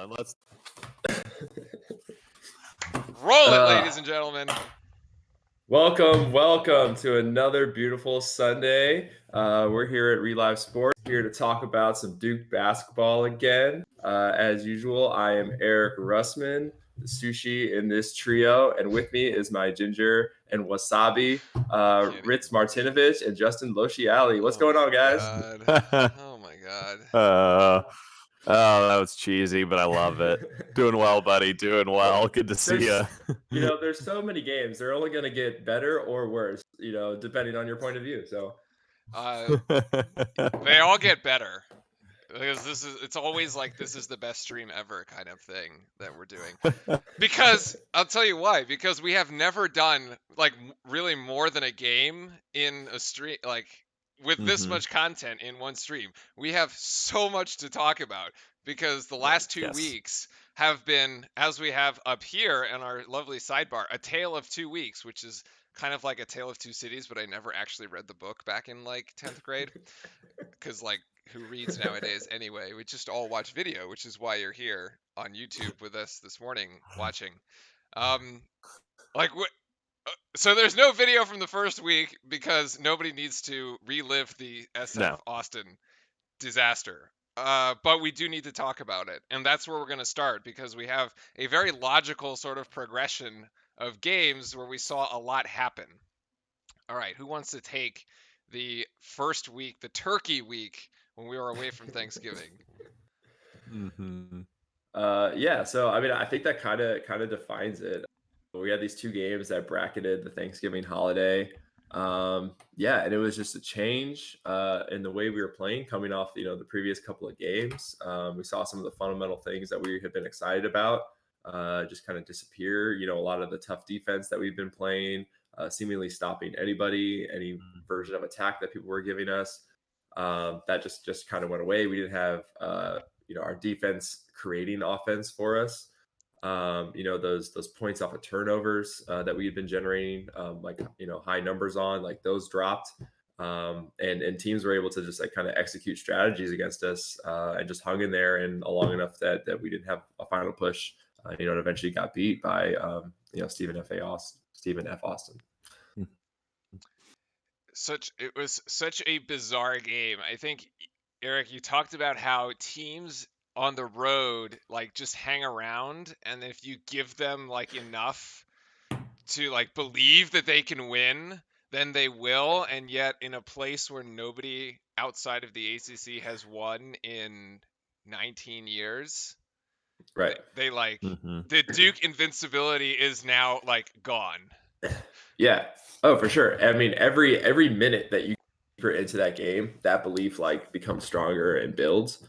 on. Let's roll it, ladies and gentlemen. Welcome to another beautiful Sunday. We're here at LiveSport, here to talk about some Duke basketball again. As usual, I am Eric Russman, the sushi in this trio, and with me is my ginger and wasabi, Ritz Martinovich and Justin Losciali. What's going on, guys? Oh my god. Oh, that was cheesy, but I love it. Doing well, buddy. Doing well. Good to see you. There's so many games. They're only going to get better or worse, depending on your point of view. So they all get better. Because it's always like this is the best stream ever kind of thing that we're doing. Because I'll tell you why. Because we have never done like really more than a game in a stream, like with this much content in one stream. We have so much to talk about because the last 2 weeks have been, as we have up here in our lovely sidebar, a tale of 2 weeks, which is kind of like a tale of two cities, but I never actually read the book back in like 10th grade. Because like, who reads nowadays anyway? We just all watch video, which is why you're here on YouTube with us this morning watching. So there's no video from the first week because nobody needs to relive the SF Austin disaster. But we do need to talk about it, and that's where we're going to start because we have a very logical sort of progression of games where we saw a lot happen. All right, who wants to take the first week, the turkey week, when we were away from Thanksgiving? So I mean, I think that kind of defines it. We had these 2 games that bracketed the Thanksgiving holiday. And it was just a change in the way we were playing coming off, the previous couple of games. We saw some of the fundamental things that we had been excited about just kind of disappear. A lot of the tough defense that we've been playing, seemingly stopping any version of attack that people were giving us. That just kind of went away. We didn't have, our defense creating offense for us. Those points off of turnovers that we had been generating, high numbers on, like those dropped. And teams were able to just like kind of execute strategies against us and just hung in there and long enough that we didn't have a final push. And eventually got beat by Stephen F. Austin. It was such a bizarre game. I think, Eric, you talked about how teams on the road like just hang around, and if you give them like enough to like believe that they can win, then they will. And yet in a place where nobody outside of the ACC has won in 19 years, right? They like the Duke invincibility is now like gone. Yeah. Oh, for sure. I mean, every minute that you put into that game, that belief like becomes stronger and builds.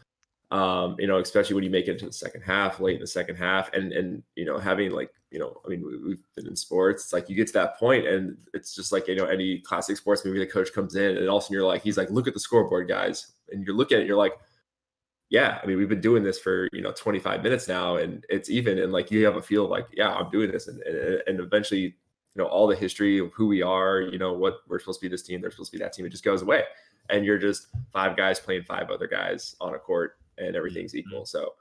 Especially when you make it into the second half, late in the second half, and having like, I mean, we've been in sports. It's like you get to that point, and it's just like any classic sports movie. The coach comes in, and all of a sudden he's like, "Look at the scoreboard, guys," and you're looking at it, and you're like, "Yeah, I mean, we've been doing this for 25 minutes now, and it's even." And like you have a feel of like, "Yeah, I'm doing this," and eventually, all the history of who we are, what we're supposed to be, this team, they're supposed to be that team, it just goes away, and you're just 5 guys playing 5 other guys on a court. And everything's equal. So,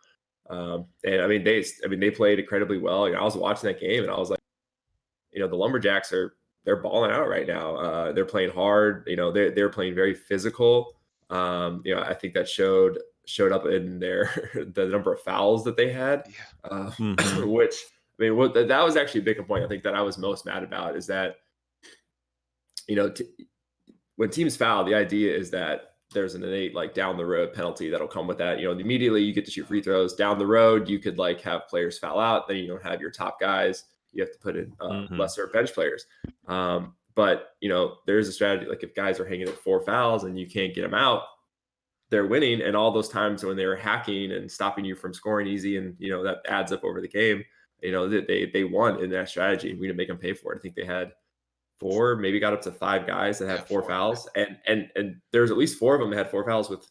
and I mean, they played incredibly well. I was watching that game and I was like, the Lumberjacks they're balling out right now. They're playing hard. They're playing very physical. I think that showed up in the number of fouls that they had, which I mean, that was actually a big point. I think that I was most mad about is that, when teams foul, the idea is that there's an innate like down the road penalty that'll come with that. Immediately you get to shoot free throws. Down the road, you could like have players foul out. Then you don't have your top guys. You have to put in lesser bench players. But there's a strategy. Like if guys are hanging at 4 fouls and you can't get them out, they're winning. And all those times when they were hacking and stopping you from scoring easy, and that adds up over the game. They won in that strategy. We didn't make them pay for it. I think they had 4, maybe got up to 5 guys that had 4 fouls, and there's at least 4 of them that had 4 fouls with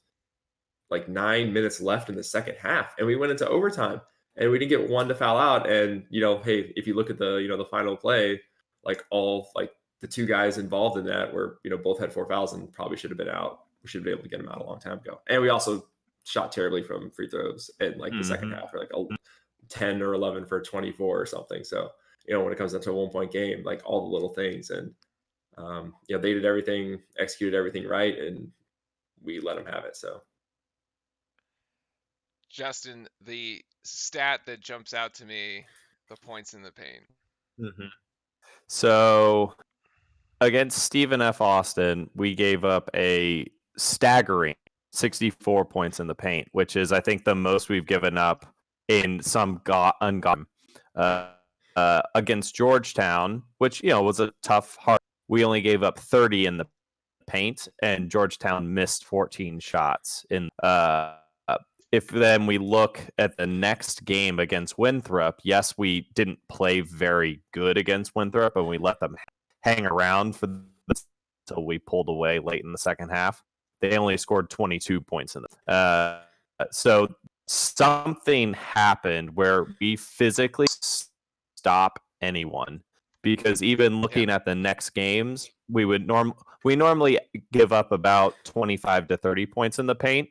like 9 minutes left in the second half, and we went into overtime and we didn't get one to foul out. And hey, if you look at the the final play, like all like the 2 guys involved in that were both had 4 fouls and probably should have been out. We should have been able to get them out a long time ago. And we also shot terribly from free throws in like the second half, or like 10 or 11 for 24 or something. So, when it comes down to a 1-point game, like all the little things, and they did everything, executed everything right, and we let them have it. So, Justin, the stat that jumps out to me, the points in the paint. So against Stephen F. Austin, we gave up a staggering 64 points in the paint, which is, I think, the most we've given up in some ungotten. Against Georgetown, which was a tough, hard. We only gave up 30 in the paint, and Georgetown missed 14 shots. If then we look at the next game against Winthrop, yes, we didn't play very good against Winthrop, and we let them hang around until we pulled away late in the second half. They only scored 22 points in the. So something happened where we physically stop anyone, because even looking at the next games, we normally give up about 25 to 30 points in the paint,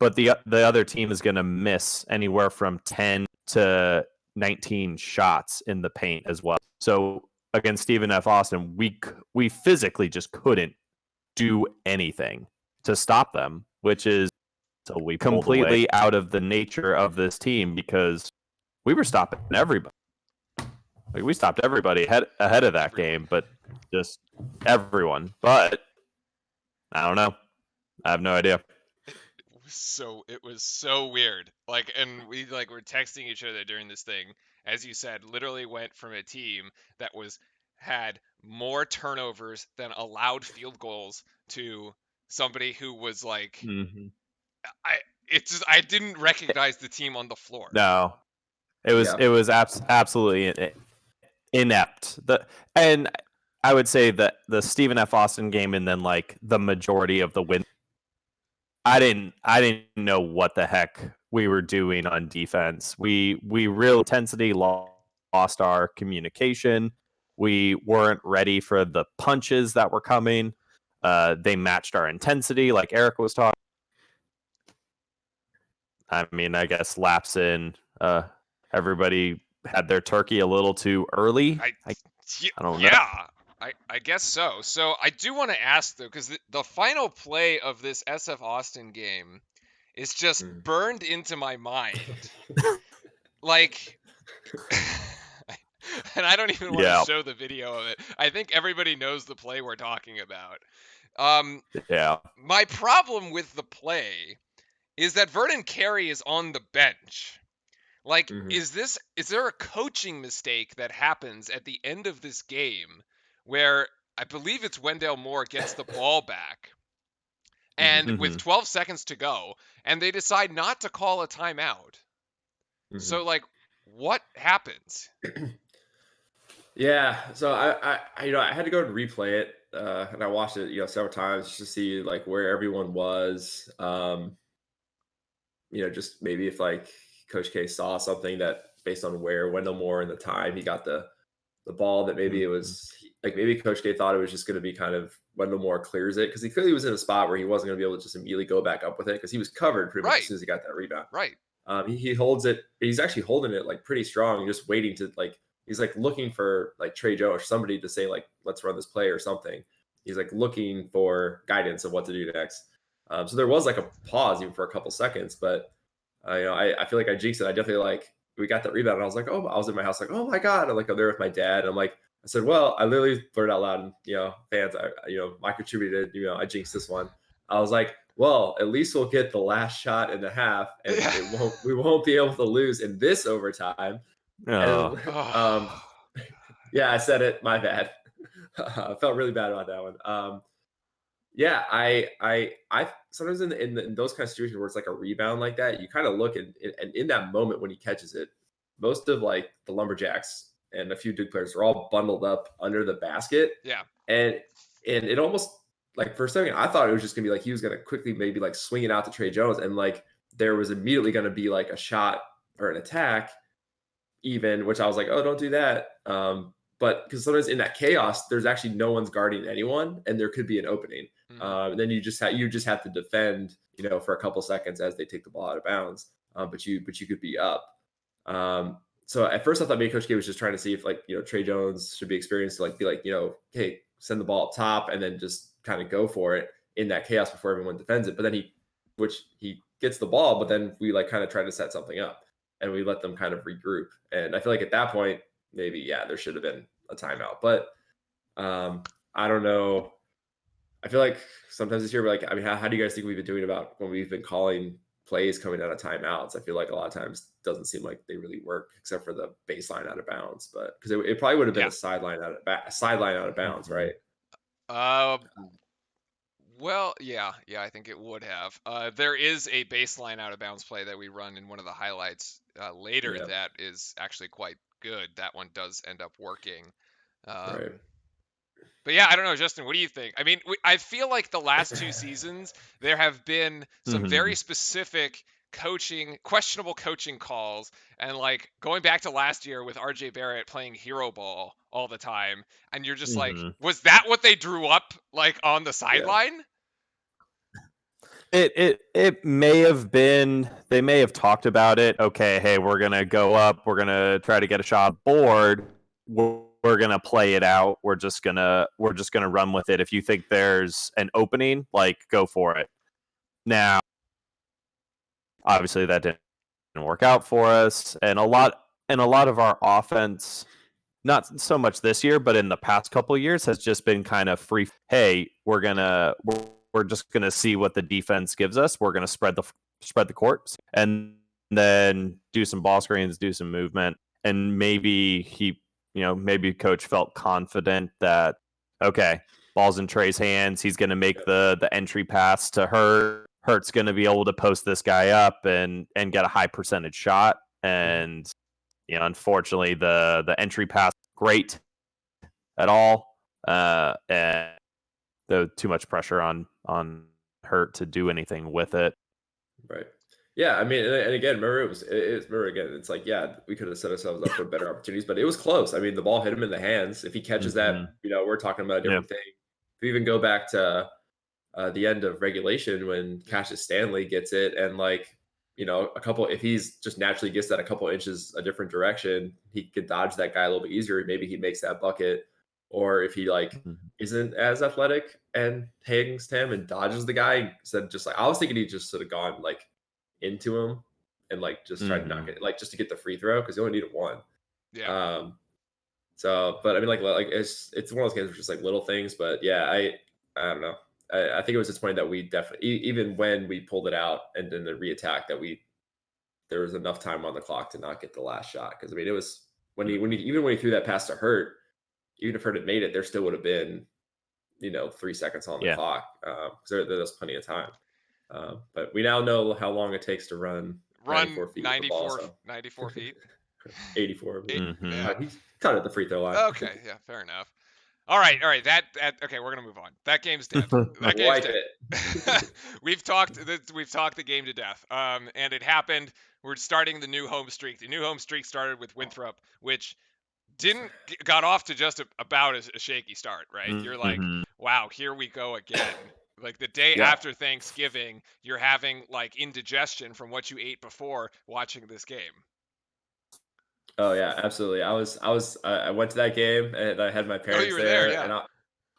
but the other team is going to miss anywhere from 10 to 19 shots in the paint as well. So against Stephen F. Austin, we physically just couldn't do anything to stop them, which is completely out of the nature of this team, because we were stopping everybody. Like, we stopped everybody ahead of that game, but just everyone. But I don't know. I have no idea. It was so weird. Like, and we were texting each other during this thing. As you said, literally went from a team that had more turnovers than allowed field goals to somebody who was like, I didn't recognize the team on the floor. No, it was absolutely inept. And I would say that the Stephen F. Austin game, and then like the majority of the win, I didn't know what the heck we were doing on defense. We real intensity lost our communication. We weren't ready for the punches that were coming. They matched our intensity, like Eric was talking. I mean, I guess laps in. Everybody had their turkey a little too early. I don't know. Yeah, I guess so. So I do want to ask, though, because the final play of this SF Austin game is just burned into my mind. Like, and I don't even want to show the video of it. I think everybody knows the play we're talking about. My problem with the play is that Vernon Carey is on the bench. Like, is there a coaching mistake that happens at the end of this game where I believe it's Wendell Moore gets the ball back, and with 12 seconds to go, and they decide not to call a timeout? So, like, what happens? Yeah, so I had to go and replay it, and I watched it several times just to see like where everyone was. Just maybe if like Coach K saw something that based on where Wendell Moore and the time he got the ball, that maybe it was like maybe Coach K thought it was just going to be kind of Wendell Moore clears it, because he clearly was in a spot where he wasn't going to be able to just immediately go back up with it, because he was covered pretty much as soon as he got that rebound. Right. He holds it. He's actually holding it like pretty strong, just waiting to like, he's like looking for like Trey Joe or somebody to say like, let's run this play or something. He's like looking for guidance of what to do next. So there was like a pause even for a couple seconds, but I feel like I jinxed it. I definitely we got that rebound, and I was like, oh, I was in my house like, oh my God. I'm there with my dad. And I'm like, I said, well, I literally blurted out loud, and fans, I contributed, I jinxed this one. I was like, well, at least we'll get the last shot in the half, and we won't be able to lose in this overtime. And, yeah, I said it. My bad. I felt really bad about that one. Yeah, I sometimes in those kind of situations where it's like a rebound like that, you kind of look and in that moment when he catches it, most of like the Lumberjacks and a few Duke players are all bundled up under the basket. Yeah. And it almost like for a second I thought it was just gonna be like he was gonna quickly maybe like swing it out to Trey Jones, and like there was immediately gonna be like a shot or an attack even, which I was like, oh, don't do that. but because sometimes in that chaos, there's actually no one's guarding anyone, and there could be an opening. And then you just have to defend, for a couple seconds as they take the ball out of bounds. But you could be up. So at first I thought maybe Coach K was just trying to see if Trey Jones should be experienced to be hey, send the ball up top and then just kind of go for it in that chaos before everyone defends it. But then he gets the ball, but then we kind of try to set something up and we let them kind of regroup. And I feel like at that point, maybe, there should have been a timeout, but I don't know. I feel like sometimes this year, how do you guys think we've been doing about when we've been calling plays coming out of timeouts? I feel like a lot of times it doesn't seem like they really work except for the baseline out of bounds, but because it probably would have been a sideline out of bounds, right? Well, yeah, I think it would have. There is a baseline out of bounds play that we run in one of the highlights later that is actually quite good. That one does end up working. Right. But yeah, I don't know, Justin, what do you think? I mean, I feel like the last 2 seasons, there have been some very specific questionable coaching calls. And going back to last year with RJ Barrett playing hero ball all the time. And you're just was that what they drew up on the sideline? It may have been, they may have talked about it. Okay, hey, we're going to go up. We're going to try to get a shot board. We're gonna play it out. We're just gonna run with it. If you think there's an opening, go for it. Now, obviously, that didn't work out for us, and a lot of our offense, not so much this year, but in the past couple of years, has just been kind of free. Hey, we're just gonna see what the defense gives us. We're gonna spread the court, and then do some ball screens, do some movement, and maybe maybe coach felt confident that, okay, ball's in Trey's hands. He's going to make the entry pass to Hurt. Hurt's going to be able to post this guy up and get a high percentage shot. And, unfortunately, the entry pass, great at all. And there too much pressure on Hurt to do anything with it. Right. Yeah, I mean, and again, remember it's we could have set ourselves up for better opportunities, but it was close. I mean, the ball hit him in the hands. If he catches that, we're talking about a different thing. If we even go back to the end of regulation when Cassius Stanley gets it, and if he's just naturally gets that a couple inches a different direction, he could dodge that guy a little bit easier. Maybe he makes that bucket, or if he isn't as athletic and hangs to him and dodges the guy, instead just I was thinking he just sort of gone into him and just try to knock it, just to get the free throw, because you only need one. Yeah. So, but I mean, it's one of those games where just little things, but yeah, I don't know. I think it was disappointing that we definitely, even when we pulled it out and then the reattack, that there was enough time on the clock to not get the last shot. Because I mean, it was when he threw that pass to Hurt, even if Hurt had made it, there still would have been 3 seconds on the clock, because there's plenty of time. But we now know how long it takes to run 94 feet. 94 feet. 84. Yeah. He cut at the free throw line. Okay, yeah, fair enough. All right. That okay, we're gonna move on. That game's dead. That game's dead. We've talked the game to death. And it happened. We're starting the new home streak. The new home streak started with Winthrop, which got off to just about a shaky start, right? You're like, wow, here we go again. The day after Thanksgiving, you're having indigestion from what you ate before watching this game. Oh yeah, absolutely. I went to that game and I had my parents you were there. there,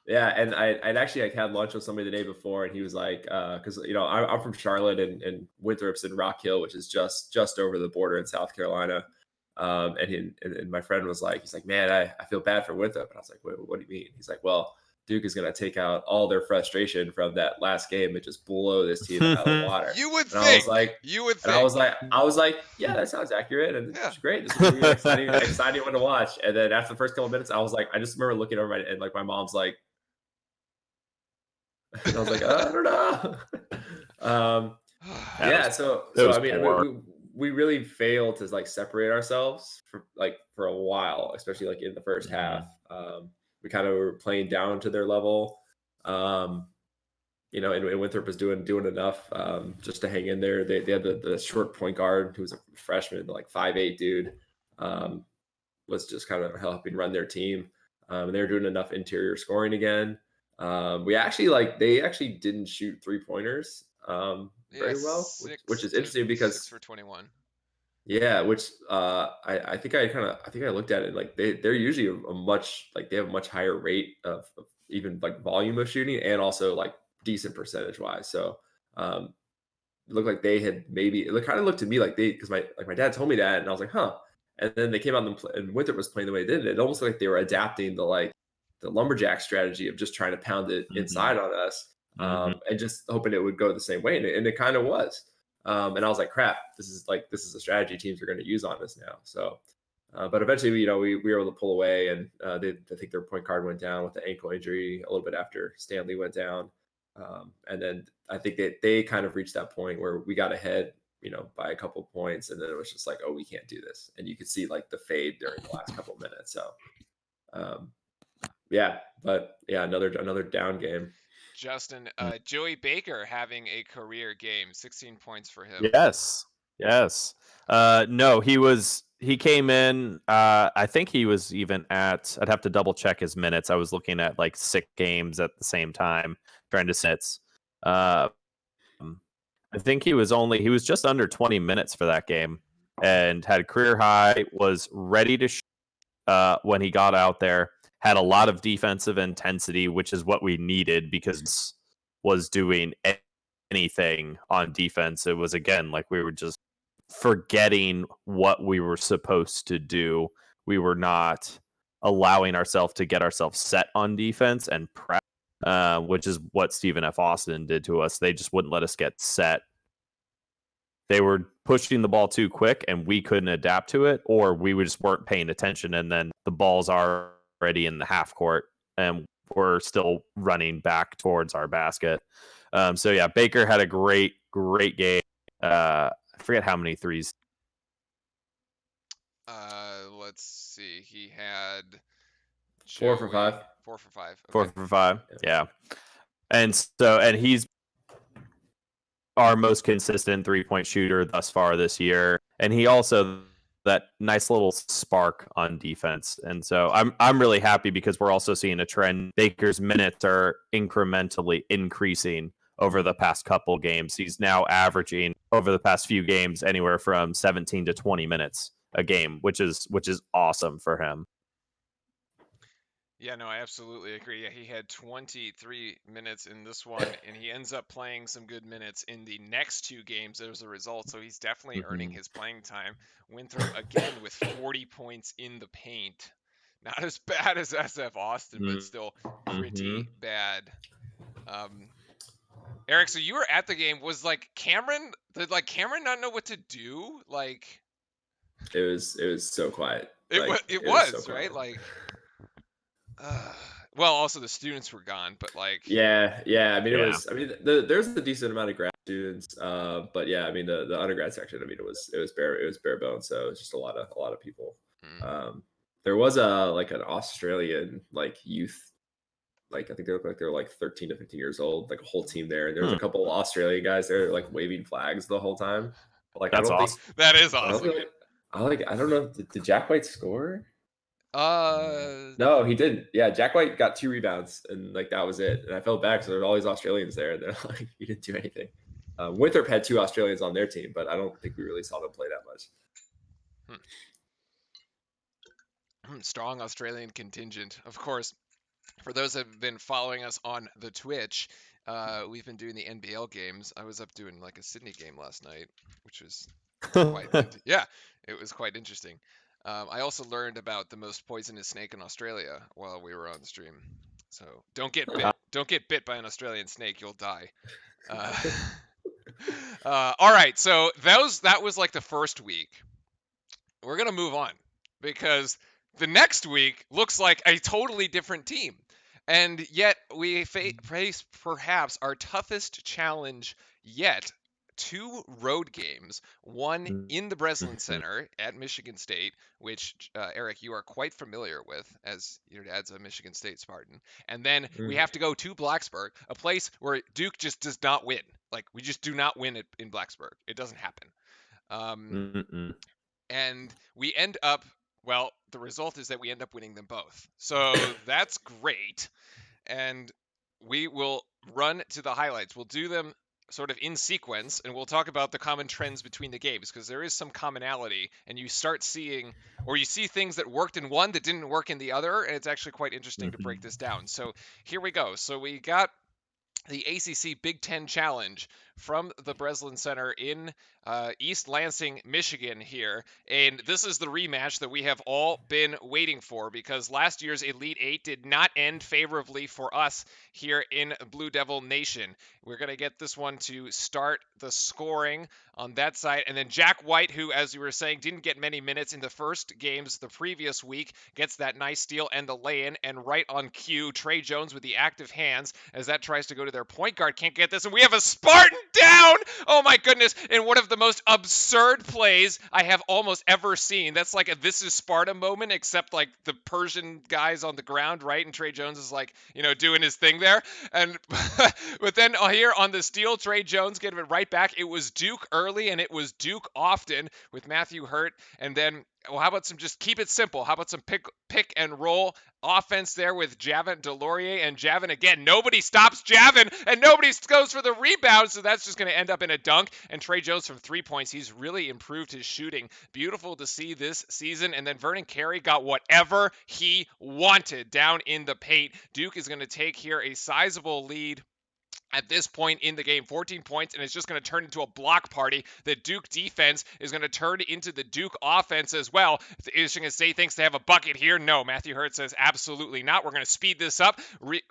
yeah. And I'd actually had lunch with somebody the day before, and he was like, because I'm from Charlotte, and Winthrop's in Rock Hill, which is just over the border in South Carolina. And my friend was like, he's like, man, I feel bad for Winthrop. And I was like, wait, what do you mean? He's like, well, Duke is going to take out all their frustration from that last game and just blow this team out of the water. You would think. I was like, yeah, that sounds accurate, and it's great. This is really exciting one to watch. And then after the first couple of minutes, I was like, I just remember looking over and my mom's like, and I was like, I don't know. Yeah. So I mean, we really failed to separate ourselves for a while, especially in the first half. We kind of were playing down to their level, and Winthrop was doing enough just to hang in there. They had the short point guard who was a freshman, 5'8" dude, was just kind of helping run their team. They were doing enough interior scoring again. They actually didn't shoot 3-pointers Yeah, very well, which is interesting six because for 21. yeah, which I think I looked at it like they're usually a much like they have a much higher rate of even like volume of shooting and also like decent percentage wise. So um, it looked like they had maybe it kind of looked to me like they because my dad told me that and I was like huh. And then they came out and Winthrop was playing the way they did. It almost like they were adapting the lumberjack strategy of just trying to pound it inside on us and just hoping it would go the same way. And it kind of was. And I was like, crap, this is a strategy teams are going to use on us now. So, but eventually, we were able to pull away, and I think their point guard went down with the ankle injury a little bit after Stanley went down, and then I think that they kind of reached that point where we got ahead, by a couple of points, and then it was just like, oh, we can't do this, and you could see like the fade during the last couple of minutes. So, yeah, but yeah, another down game. Justin, Joey Baker having a career game, 16 points for him. Yes. No, he came in, I think he was even I'd have to double check his minutes. I was looking at like 6 games at the same time, trying to sits. I think he was just under 20 minutes for that game and had career high, was ready to when he got out there, had a lot of defensive intensity, which is what we needed because was doing anything on defense. It was again like we were just forgetting what we were supposed to do. We were not allowing ourselves to get ourselves set on defense and prep, which is what Stephen F. Austin did to us. They just wouldn't let us get set. They were pushing the ball too quick and we couldn't adapt to it, or we just weren't paying attention. And then the ball's already in the half court and we're still running back towards our basket. So yeah, Baker had a great game. I forget how many threes. Let's see. He had 4 for 5. 4 for 5. Okay. 4 for 5. Yeah. And he's our most consistent 3-point shooter thus far this year. And he also that nice little spark on defense. And so I'm really happy because we're also seeing a trend. Baker's minutes are incrementally increasing over the past couple games. He's now averaging over the past few games anywhere from 17 to 20 minutes a game, which is awesome for him. Yeah, no, I absolutely agree. Yeah, he had 23 minutes in this one, and he ends up playing some good minutes in the next 2 games as a result. So he's definitely earning his playing time. Winthrop again with 40 points in the paint. Not as bad as SF Austin, but still pretty bad. Eric, so you were at the game. Was Cameron not know what to do? Like it was so quiet. It was so right? Like well, also the students were gone, but yeah. I mean, there's a decent amount of grad students, but yeah, I mean the undergrad section. I mean, it was bare bones, so it was just a lot of people. There was an Australian youth, I think they look like they're 13 to 15 years old, like a whole team there, and there was a couple of Australian guys there waving flags the whole time. That's awesome. That is awesome. I don't know. Did Jack White score? No, he didn't. Yeah, Jack White got 2 rebounds, and that was it. And I felt bad because there were all these Australians there, and they're like, he didn't do anything. Winthrop had 2 Australians on their team, but I don't think we really saw them play that much. Strong Australian contingent, of course. For those that have been following us on the Twitch, we've been doing the NBL games. I was up doing a Sydney game last night, which was it was quite interesting. I also learned about the most poisonous snake in Australia while we were on the stream. So don't get bit. Don't get bit by an Australian snake. You'll die. All right. So that was the first week. We're going to move on because the next week looks like a totally different team. And yet we face perhaps our toughest challenge yet. 2 road games, one in the Breslin Center at Michigan State, which, Eric, you are quite familiar with as your dad's a Michigan State Spartan. And then we have to go to Blacksburg, a place where Duke just does not win. We just do not win it in Blacksburg. It doesn't happen. And we end up Well, the result is that we end up winning them both. So that's great. And we will run to the highlights. We'll do them sort of in sequence, and we'll talk about the common trends between the games, because there is some commonality, and you start seeing, or you see things that worked in one that didn't work in the other, and it's actually quite interesting to break this down. So here we go. So we got the ACC Big Ten Challenge from the Breslin Center in East Lansing, Michigan here. And this is the rematch that we have all been waiting for, because last year's Elite Eight did not end favorably for us here in Blue Devil Nation. We're going to get this one to start the scoring on that side. And then Jack White, who, as you were saying, didn't get many minutes in the first games the previous week, gets that nice steal and the lay-in. And right on cue, Trey Jones with the active hands as that tries to go to their point guard. Can't get this. And we have a Spartan down! Oh my goodness. In one of the most absurd plays I have almost ever seen. That's like a This Is Sparta moment, except like the Persian guys on the ground, right? And Trey Jones is like, doing his thing there. And but then here on the steal, Trey Jones getting it right back. It was Duke early and it was Duke often with Matthew Hurt. And then, well, how about some just keep it simple? How about some pick and roll offense there with Javin Delorier, and Javin again. Nobody stops Javin, and nobody goes for the rebound, so that's just going to end up in a dunk. And Trey Jones from 3 points, he's really improved his shooting. Beautiful to see this season. And then Vernon Carey got whatever he wanted down in the paint. Duke is going to take here a sizable lead at this point in the game, 14 points, and it's just going to turn into a block party. The Duke defense is going to turn into the Duke offense as well. Michigan State thinks they have a bucket here. No, Matthew Hurt says absolutely not. We're going to speed this up,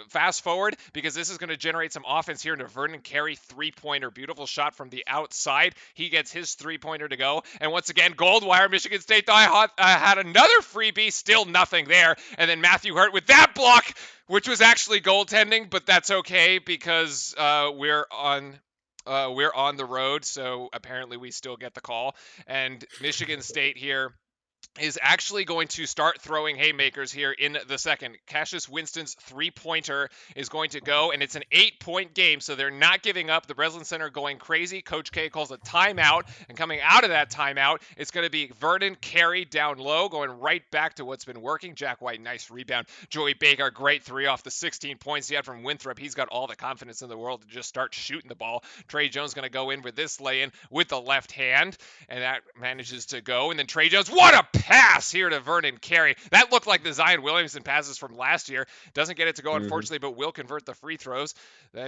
fast forward, because this is going to generate some offense here into Vernon Carey, three-pointer. Beautiful shot from the outside. He gets his three-pointer to go. And once again, Goldwire, Michigan State thought had another freebie, still nothing there. And then Matthew Hurt with that block, which was actually goaltending, but that's okay because we're on the road, so apparently we still get the call. And Michigan State here is actually going to start throwing haymakers here in the second. Cassius Winston's three-pointer is going to go, and it's an 8-point game, so they're not giving up. The Breslin Center going crazy. Coach K calls a timeout, and coming out of that timeout, it's going to be Vernon Carey down low, going right back to what's been working. Jack White, nice rebound. Joey Baker, great three off the 16 points he had from Winthrop. He's got all the confidence in the world to just start shooting the ball. Trey Jones going to go in with this lay-in with the left hand, and that manages to go. And then Trey Jones, what a pass here to Vernon Carey. That looked like the Zion Williamson passes from last year. Doesn't get it to go, unfortunately, but will convert the free throws.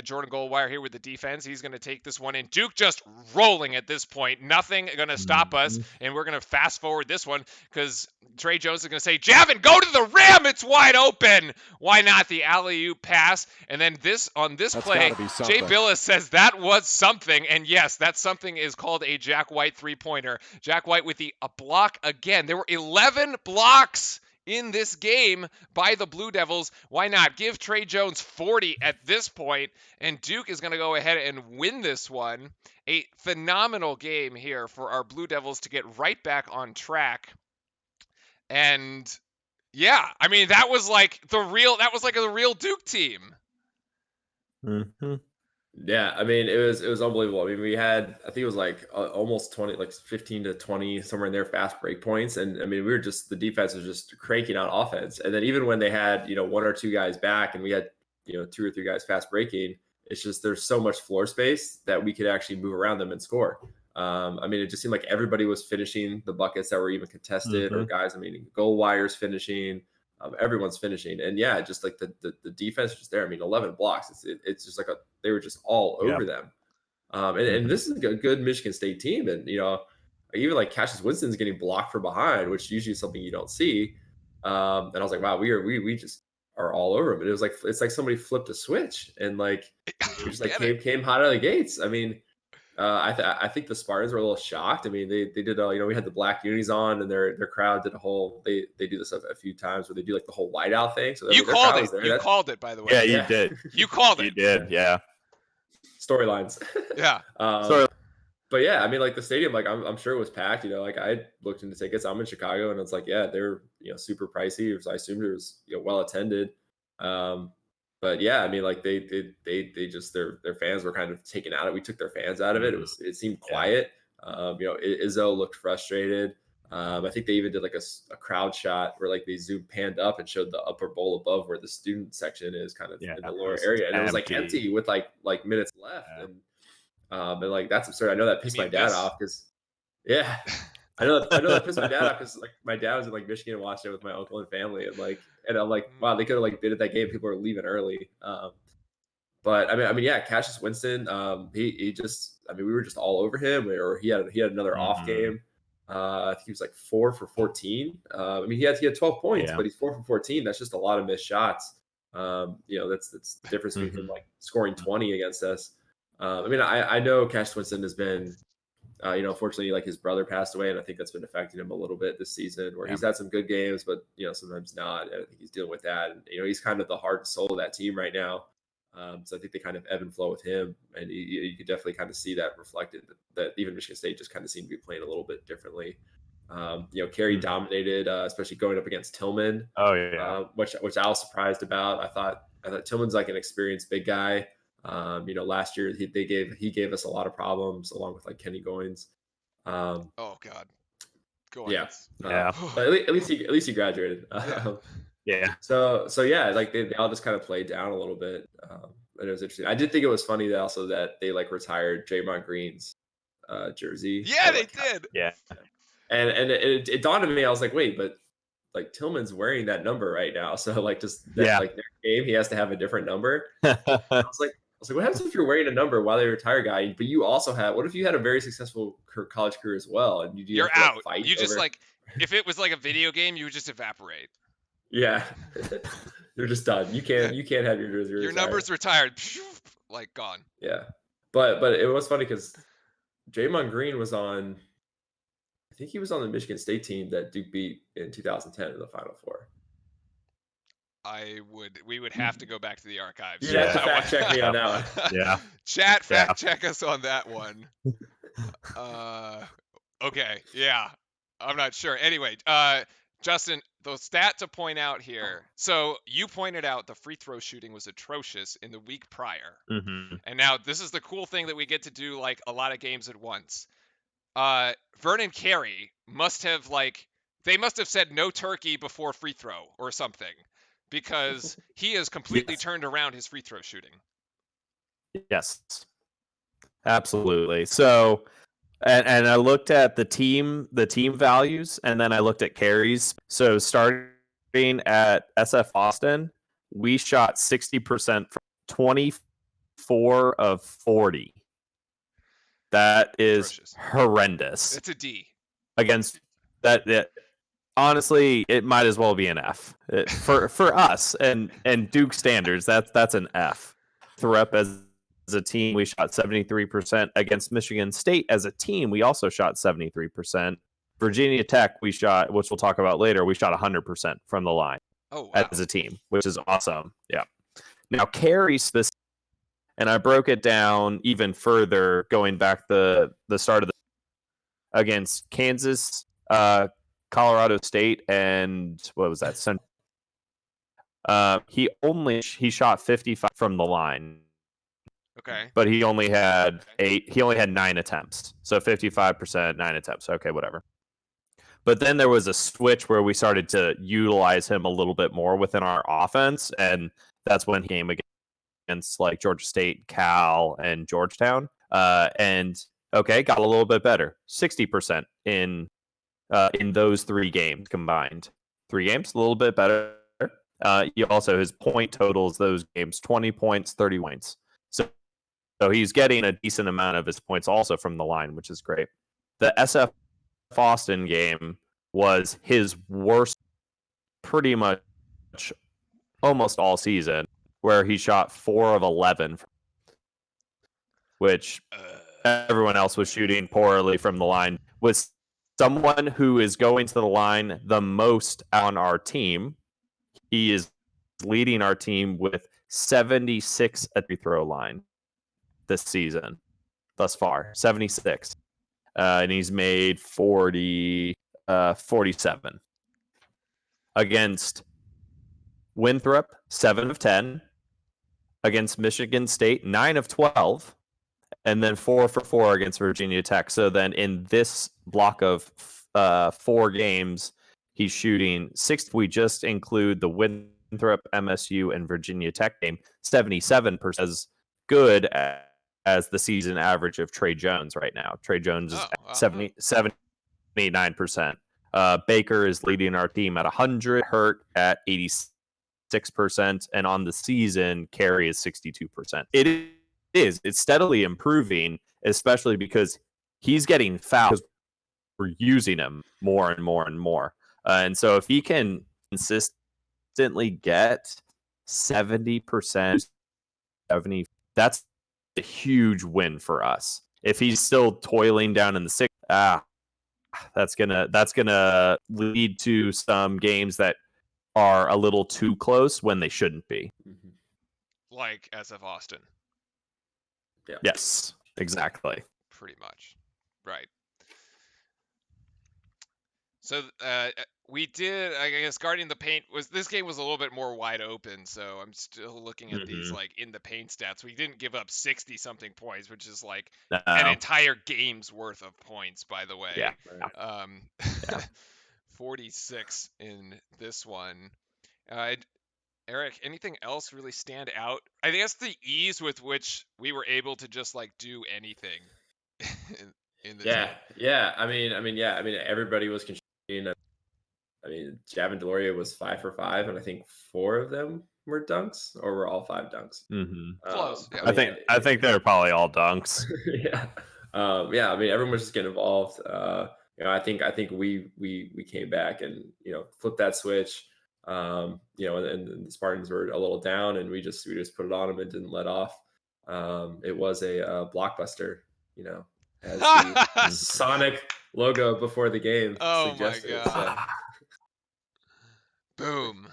Jordan Goldwire here with the defense. He's going to take this one in. Duke just rolling at this point. Nothing going to stop us, and we're going to fast forward this one because Trey Jones is going to say, Javin, go to the rim. It's wide open. Why not the alley-oop pass? And then on this play, Jay Billis says that was something. And yes, that something is called a Jack White three-pointer. Jack White with a block again. There were 11 blocks in this game by the Blue Devils. Why not give Trey Jones 40 at this point? And Duke is going to go ahead and win this one. A phenomenal game here for our Blue Devils to get right back on track. And yeah, I mean, that was like a real Duke team. Yeah, I mean, it was unbelievable. I mean, we had, I think it was like almost 20, like 15 to 20, somewhere in there, fast break points. And I mean, the defense was just cranking out offense. And then even when they had, one or two guys back and we had, two or three guys fast breaking, it's just, there's so much floor space that we could actually move around them and score. I mean, it just seemed like everybody was finishing the buckets that were even contested or guys, I mean, Goldwire's finishing. Everyone's finishing, and yeah, just like the defense is just there. I mean, 11 blocks. It's just like they were just all over them. And this is a good Michigan State team, and even like Cassius Winston's getting blocked from behind, which usually is something you don't see. And I was like, wow, we just are all over them. And it's like somebody flipped a switch, and like we just like came hot out of the gates. I mean. I think the Spartans were a little shocked. I mean, they did, we had the black unis on, and their crowd did they do this a few times where they do like the whole whiteout thing. So you called it. You called it, by the way. Yeah, you did. You called it. You did. Yeah. Storylines. Yeah. But yeah, I mean, like the stadium, like I'm sure it was packed. Like I looked into tickets. I'm in Chicago, and it's like, yeah, they're super pricey. So I assumed it was well attended. But yeah, I mean, like they just their fans were kind of taken out of it. We took their fans out of it. It seemed quiet. Izzo looked frustrated. I think they even did like a crowd shot where like they panned up and showed the upper bowl above where the student section is, kind of in the lower area, and it was like empty with like minutes left, and like that's absurd. I know that pissed my dad off because I know that pissed my dad off because like my dad was in like Michigan and watched it with my uncle and family, and I'm like, wow, they could have like been at that game. People are leaving early. But I mean, yeah, Cassius Winston, he just, I mean, we were just all over him, or he had another off game. I think he was like 4 for 14. I mean, he had 12 points, but he's 4 for 14. That's just a lot of missed shots. That's the difference between him like scoring 20 against us. I mean, I know Cassius Winston has been, unfortunately, like his brother passed away, and I think that's been affecting him a little bit this season. Where he's had some good games, but sometimes not. And I think he's dealing with that, and he's kind of the heart and soul of that team right now. So I think they kind of ebb and flow with him, and you could definitely kind of see that reflected. That even Michigan State just kind of seemed to be playing a little bit differently. Carey dominated, especially going up against Tillman. Which I was surprised about. I thought Tillman's like an experienced big guy. Last year he gave us a lot of problems along with like Kenny Goins. Oh God, Goins. But at least he graduated. So yeah, like they all just kind of played down a little bit. And it was interesting. I did think it was funny that also that they like retired Draymond Green's jersey. Yeah, they did. Yeah. And it dawned on me. I was like, wait, but like Tillman's wearing that number right now. So like just that, like their game, he has to have a different number. I was like, what happens if you're wearing a number while they retire guy, but you also what if you had a very successful college career as well, and you're out? Like, fight you just over... like if it was like a video game, you would just evaporate. Yeah, you're just done. You can't have your jersey. Your number's retired, like gone. Yeah, but it was funny because Draymond Green was on. I think he was on the Michigan State team that Duke beat in 2010 in the Final Four. We would have to go back to the archives. You have to fact check me on that one. Yeah. Chat, fact check us on that one. Okay. Yeah. I'm not sure. Anyway, Justin, the stat to point out here. So you pointed out the free throw shooting was atrocious in the week prior. And now this is the cool thing that we get to do like a lot of games at once. Vernon Carey must have said no turkey before free throw or something, because he has completely turned around his free throw shooting. Yes, absolutely. So, and I looked at the team values, and then I looked at carries. So starting at SF Austin, we shot 60% from 24 of 40. That is horrendous. It's a D. Against that, honestly, it might as well be an F for us and Duke standards. That's an F. Threep as a team, we shot 73%. Against Michigan State as a team, we also shot 73%. Virginia Tech, we shot, which we'll talk about later, we shot 100% from the line as a team, which is awesome. Yeah. Now carry specific. And I broke it down even further, going back the start of against Kansas, Colorado State, and what was that? He shot 55 from the line. Okay. But he only had 9 attempts. So 55%, 9 attempts. Okay, whatever. But then there was a switch where we started to utilize him a little bit more within our offense, and that's when he came against like Georgia State, Cal, and Georgetown. Got a little bit better. 60% in those 3 games combined. 3 games, a little bit better. He also, his point totals those games, 20 points, 30 points. So he's getting a decent amount of his points also from the line, which is great. The SF Austin game was his worst pretty much almost all season, where he shot 4 of 11, which everyone else was shooting poorly from the line. Was someone who is going to the line the most on our team. He is leading our team with 76 at the free throw line this season thus far, 76. And he's made 47. Against Winthrop, 7 of 10. Against Michigan State, 9 of 12. And then 4 for 4 against Virginia Tech. So then in this block of 4 games, he's shooting 6. We just include the Winthrop, MSU, and Virginia Tech game, 77% as good as the season average of Trey Jones right now. Trey Jones is at 79%. Baker is leading our team at 100, Hurt at 86%, and on the season, Carey is 62%. It's steadily improving, especially because he's getting fouled because we're using him more and more and more. And so if he can consistently get 70%, 70, that's a huge win for us. If he's still toiling down in the 6, that's gonna lead to some games that are a little too close when they shouldn't be. Like SF Austin. Yeah. Yes, exactly. Pretty much. Right. So we did, I guess, guarding the paint this game was a little bit more wide open. So I'm still looking at these like in the paint stats. We didn't give up 60 something points, which is like an entire game's worth of points, by the way. Yeah. 46 in this one. Eric, anything else really stand out? I guess the ease with which we were able to just like do anything in this game. Yeah. I mean, everybody was contributing. I mean, Javin Deloria was 5 for 5, and I think 4 of them were dunks, or were all 5 dunks. Close. Yeah. I think they're probably all dunks. Yeah. I mean, everyone was just getting involved. I think we came back and flipped that switch. And the Spartans were a little down, and we just put it on them and didn't let off. It was a blockbuster, as the Sonic logo before the game suggested. My God. Boom.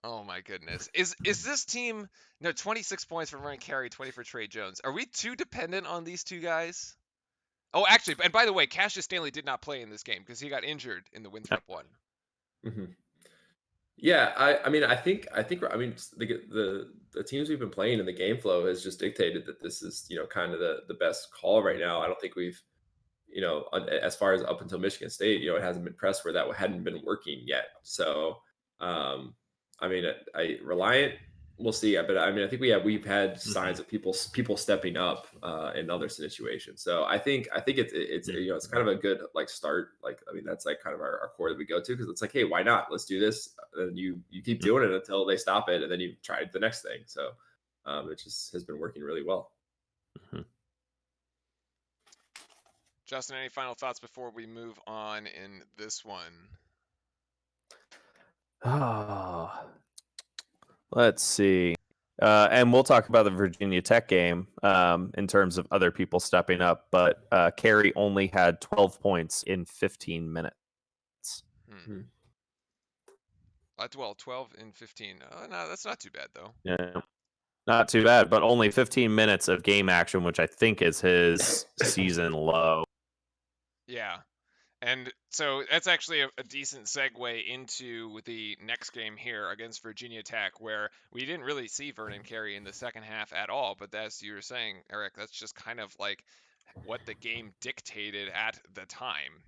Oh my goodness. Is this team 26 points for Vernon Carey, 20 for Trey Jones. Are we too dependent on these two guys? Oh, actually, and by the way, Cassius Stanley did not play in this game because he got injured in the Winthrop one. Mm-hmm. Yeah, I think the teams we've been playing in the game flow has just dictated that this is kind of the best call right now. I don't think we've as far as up until Michigan State, it hasn't been pressed where that hadn't been working yet. So Reliant, we'll see. But I think we've had signs of people stepping up in other situations. So I think it's it's kind of a good start. That's kind of our core that we go to, because it's hey, why not? Let's do this. And you keep doing it until they stop it, and then you try the next thing. So it just has been working really well. Mm-hmm. Justin, any final thoughts before we move on in this one? Let's see. And we'll talk about the Virginia Tech game in terms of other people stepping up. But Carey only had 12 points in 15 minutes. Well, 12 in 15. No, that's not too bad, though. Yeah, not too bad. But only 15 minutes of game action, which I think is his season low. Yeah. And so that's actually a decent segue into the next game here against Virginia Tech, where we didn't really see Vernon Carey in the second half at all. But as you were saying, Eric, that's just kind of like what the game dictated at the time.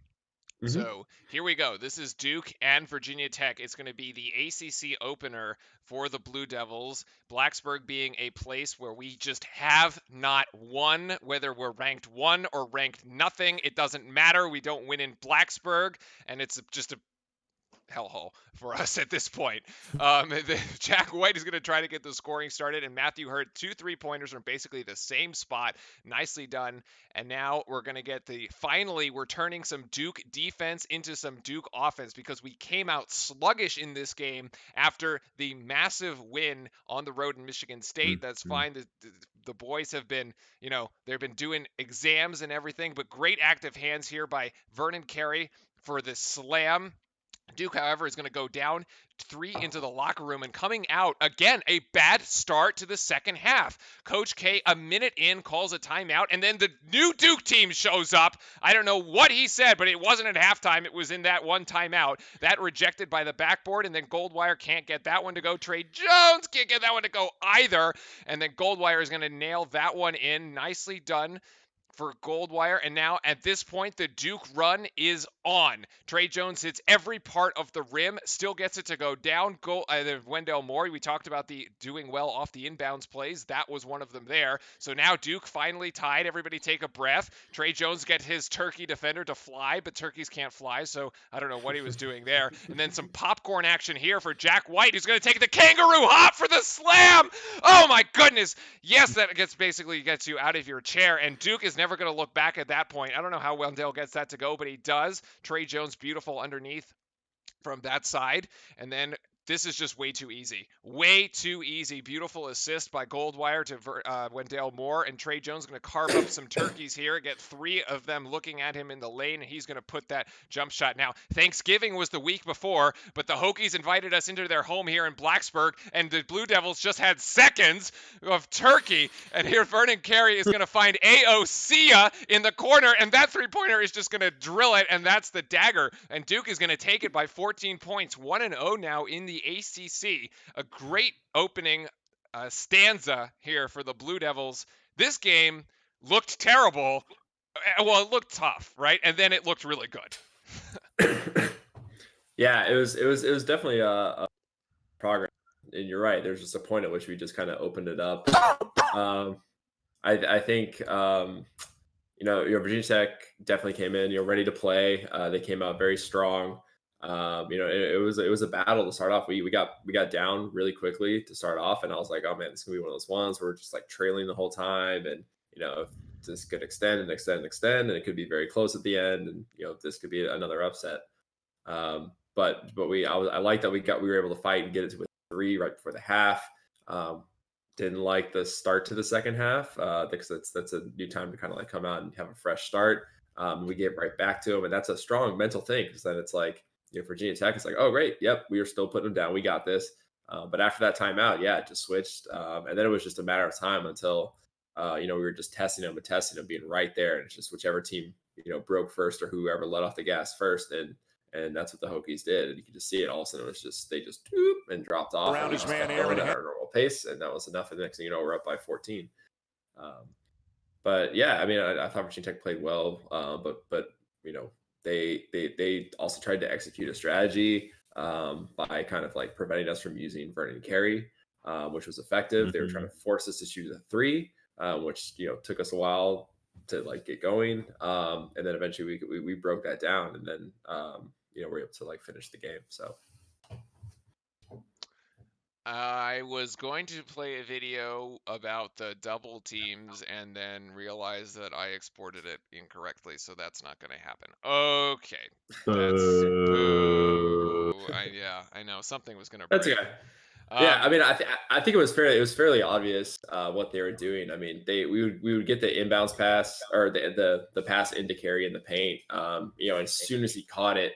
Mm-hmm. So here we go. This is Duke and Virginia Tech. It's going to be the ACC opener for the Blue Devils. Blacksburg being a place where we just have not won, whether we're ranked 1 or ranked nothing. It doesn't matter. We don't win in Blacksburg, and it's just a hellhole for us at this point. Jack White is going to try to get the scoring started, and Matthew Hurt 2 3-pointers from basically the same spot. Nicely done. And now we're going to get finally we're turning some Duke defense into some Duke offense, because we came out sluggish in this game after the massive win on the road in Michigan State. That's fine. The boys have been, they've been doing exams and everything, but great active hands here by Vernon Carey for this slam. Duke, however, is going to go down 3 into the locker room, and coming out, again, a bad start to the second half. Coach K, a minute in, calls a timeout, and then the new Duke team shows up. I don't know what he said, but it wasn't at halftime. It was in that one timeout. That rejected by the backboard, and then Goldwire can't get that one to go. Trey Jones can't get that one to go either, and then Goldwire is going to nail that one in. Nicely done for Goldwire, and now at this point the Duke run is on. Trey Jones hits every part of the rim, still gets it to go down. Wendell Moore, we talked about the doing well off the inbounds plays. That was one of them there. So now Duke finally tied. Everybody take a breath. Trey Jones gets his turkey defender to fly, but turkeys can't fly, so I don't know what he was doing there. And then some popcorn action here for Jack White, who's going to take the kangaroo hop for the slam. Oh my goodness. Yes, that basically gets you out of your chair, and Duke is never going to look back at that point. I don't know how Wendell gets that to go, but he does. Trey Jones, beautiful underneath from that side. And then this is just way too easy. Way too easy. Beautiful assist by Goldwire to Wendell Moore. And Trey Jones going to carve up some turkeys here. Get 3 of them looking at him in the lane. And he's going to put that jump shot. Now, Thanksgiving was the week before, but the Hokies invited us into their home here in Blacksburg. And the Blue Devils just had seconds of turkey. And here Vernon Carey is going to find Aosia in the corner. And that 3-pointer is just going to drill it. And that's the dagger. And Duke is going to take it by 14 points. 1-0 now in the ACC. A great opening stanza here for the Blue Devils. This game looked terrible. Well, it looked tough, right? And then it looked really good. Yeah, it was definitely a progress. And you're right. There's just a point at which we just kind of opened it up. I think Virginia Tech definitely came in, ready to play. They came out very strong. It was a battle to start off. We got down really quickly to start off, and I was like, oh man, this is gonna be one of those ones where we're just like trailing the whole time, and this could extend, and it could be very close at the end, and this could be another upset. But I like that we were able to fight and get it to a 3 right before the half. Didn't like the start to the second half because that's a new time to kind of like come out and have a fresh start. We gave right back to them, and that's a strong mental thing because then it's like, Virginia Tech is like, oh great, yep, we are still putting them down, we got this. But after that timeout, yeah, it just switched, and then it was just a matter of time until we were just testing them, being right there, and it's just whichever team broke first or whoever let off the gas first, and that's what the Hokies did. And you could just see it. All of a sudden, it was just they just and dropped off around his man at our normal pace, and that was enough. And the next thing you know, we're up by 14. But yeah, I mean, I thought Virginia Tech played well, but they also tried to execute a strategy by kind of like preventing us from using Vernon Carey, which was effective. Mm-hmm. They were trying to force us to shoot a 3, which took us a while to like get going, and then eventually we broke that down, and then we're able to like finish the game. So I was going to play a video about the double teams and then realized that I exported it incorrectly, so that's not going to happen. Okay, that's I know something was going to break. That's okay. Yeah, I mean, I think it was fairly obvious what they were doing. I mean, we would get the inbounds pass or the pass into Carey in the paint. As soon as he caught it,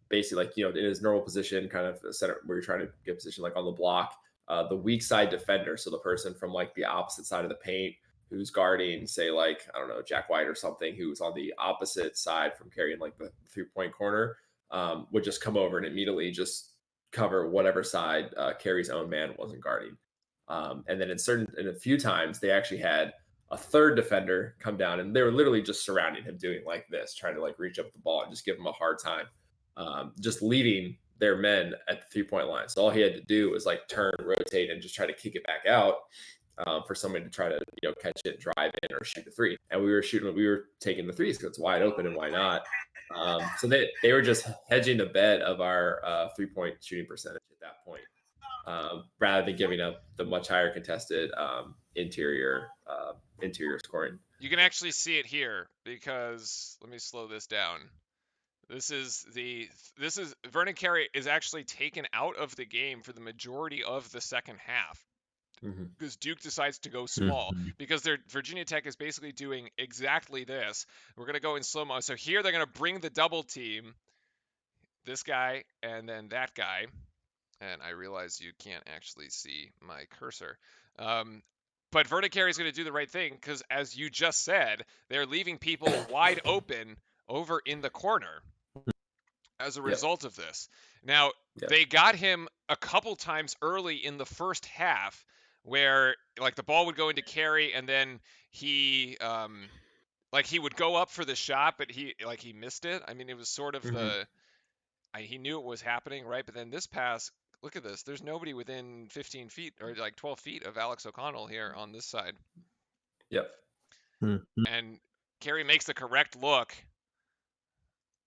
basically like in his normal position, kind of the center where you're trying to get position like on the block, the weak side defender, so the person from like the opposite side of the paint who's guarding, say like I don't know, Jack White or something, who's on the opposite side from Carey in like the 3-point corner, would just come over and immediately just cover whatever side Carey's own man wasn't guarding. And then in a few times, they actually had a third defender come down, and they were literally just surrounding him, doing like this, trying to like reach up the ball and just give him a hard time, just leaving their men at the 3-point line. So all he had to do was like turn, rotate, and just try to kick it back out for somebody to try to catch it, drive in, or shoot a 3. And we were taking the 3s because it's wide open, and why not? So they were just hedging the bet of our 3-point shooting percentage at that point, rather than giving up the much higher contested interior scoring. You can actually see it here because let me slow this down. This is Vernon Carey is actually taken out of the game for the majority of the second half. Because Duke decides to go small, because Virginia Tech is basically doing exactly this. We're going to go in slow-mo. So here they're going to bring the double team, this guy and then that guy. And I realize you can't actually see my cursor. But Vernon Carey is going to do the right thing because, as you just said, they're leaving people wide open over in the corner as a result of this. Now, they got him a couple times early in the first half, where like the ball would go into Carey and then he like he would go up for the shot, but he missed it. I mean, it was sort of he knew it was happening, right? But then this pass, look at this. There's nobody within 15 feet or like 12 feet of Alex O'Connell here on this side. Yep. And Carey makes the correct look.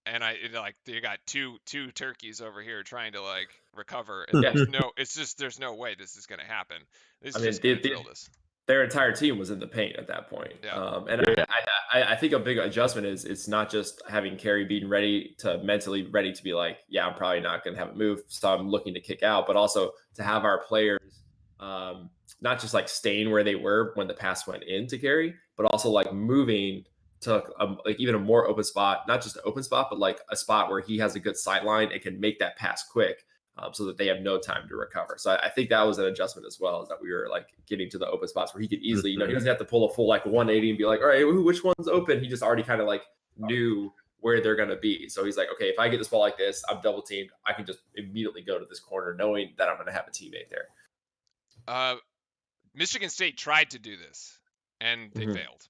And you got two turkeys over here trying to like recover, and there's no way this is gonna happen. This is just gonna drill this. Their entire team was in the paint at that point. Yeah. I think a big adjustment is it's not just having Carey being mentally ready to be like, yeah, I'm probably not going to have it move, so I'm looking to kick out, but also to have our players not just like staying where they were when the pass went into Carey, but also like moving to like even a more open spot, not just an open spot, but like a spot where he has a good sight line and can make that pass quick. So that they have no time to recover. So I think that was an adjustment as well, is that we were like getting to the open spots where he could easily, he doesn't have to pull a full like 180 and be like, all right, which one's open? He just already kind of like knew where they're going to be. So he's like, okay, if I get this ball like this, I'm double teamed, I can just immediately go to this corner knowing that I'm going to have a teammate there. Michigan State tried to do this and they failed.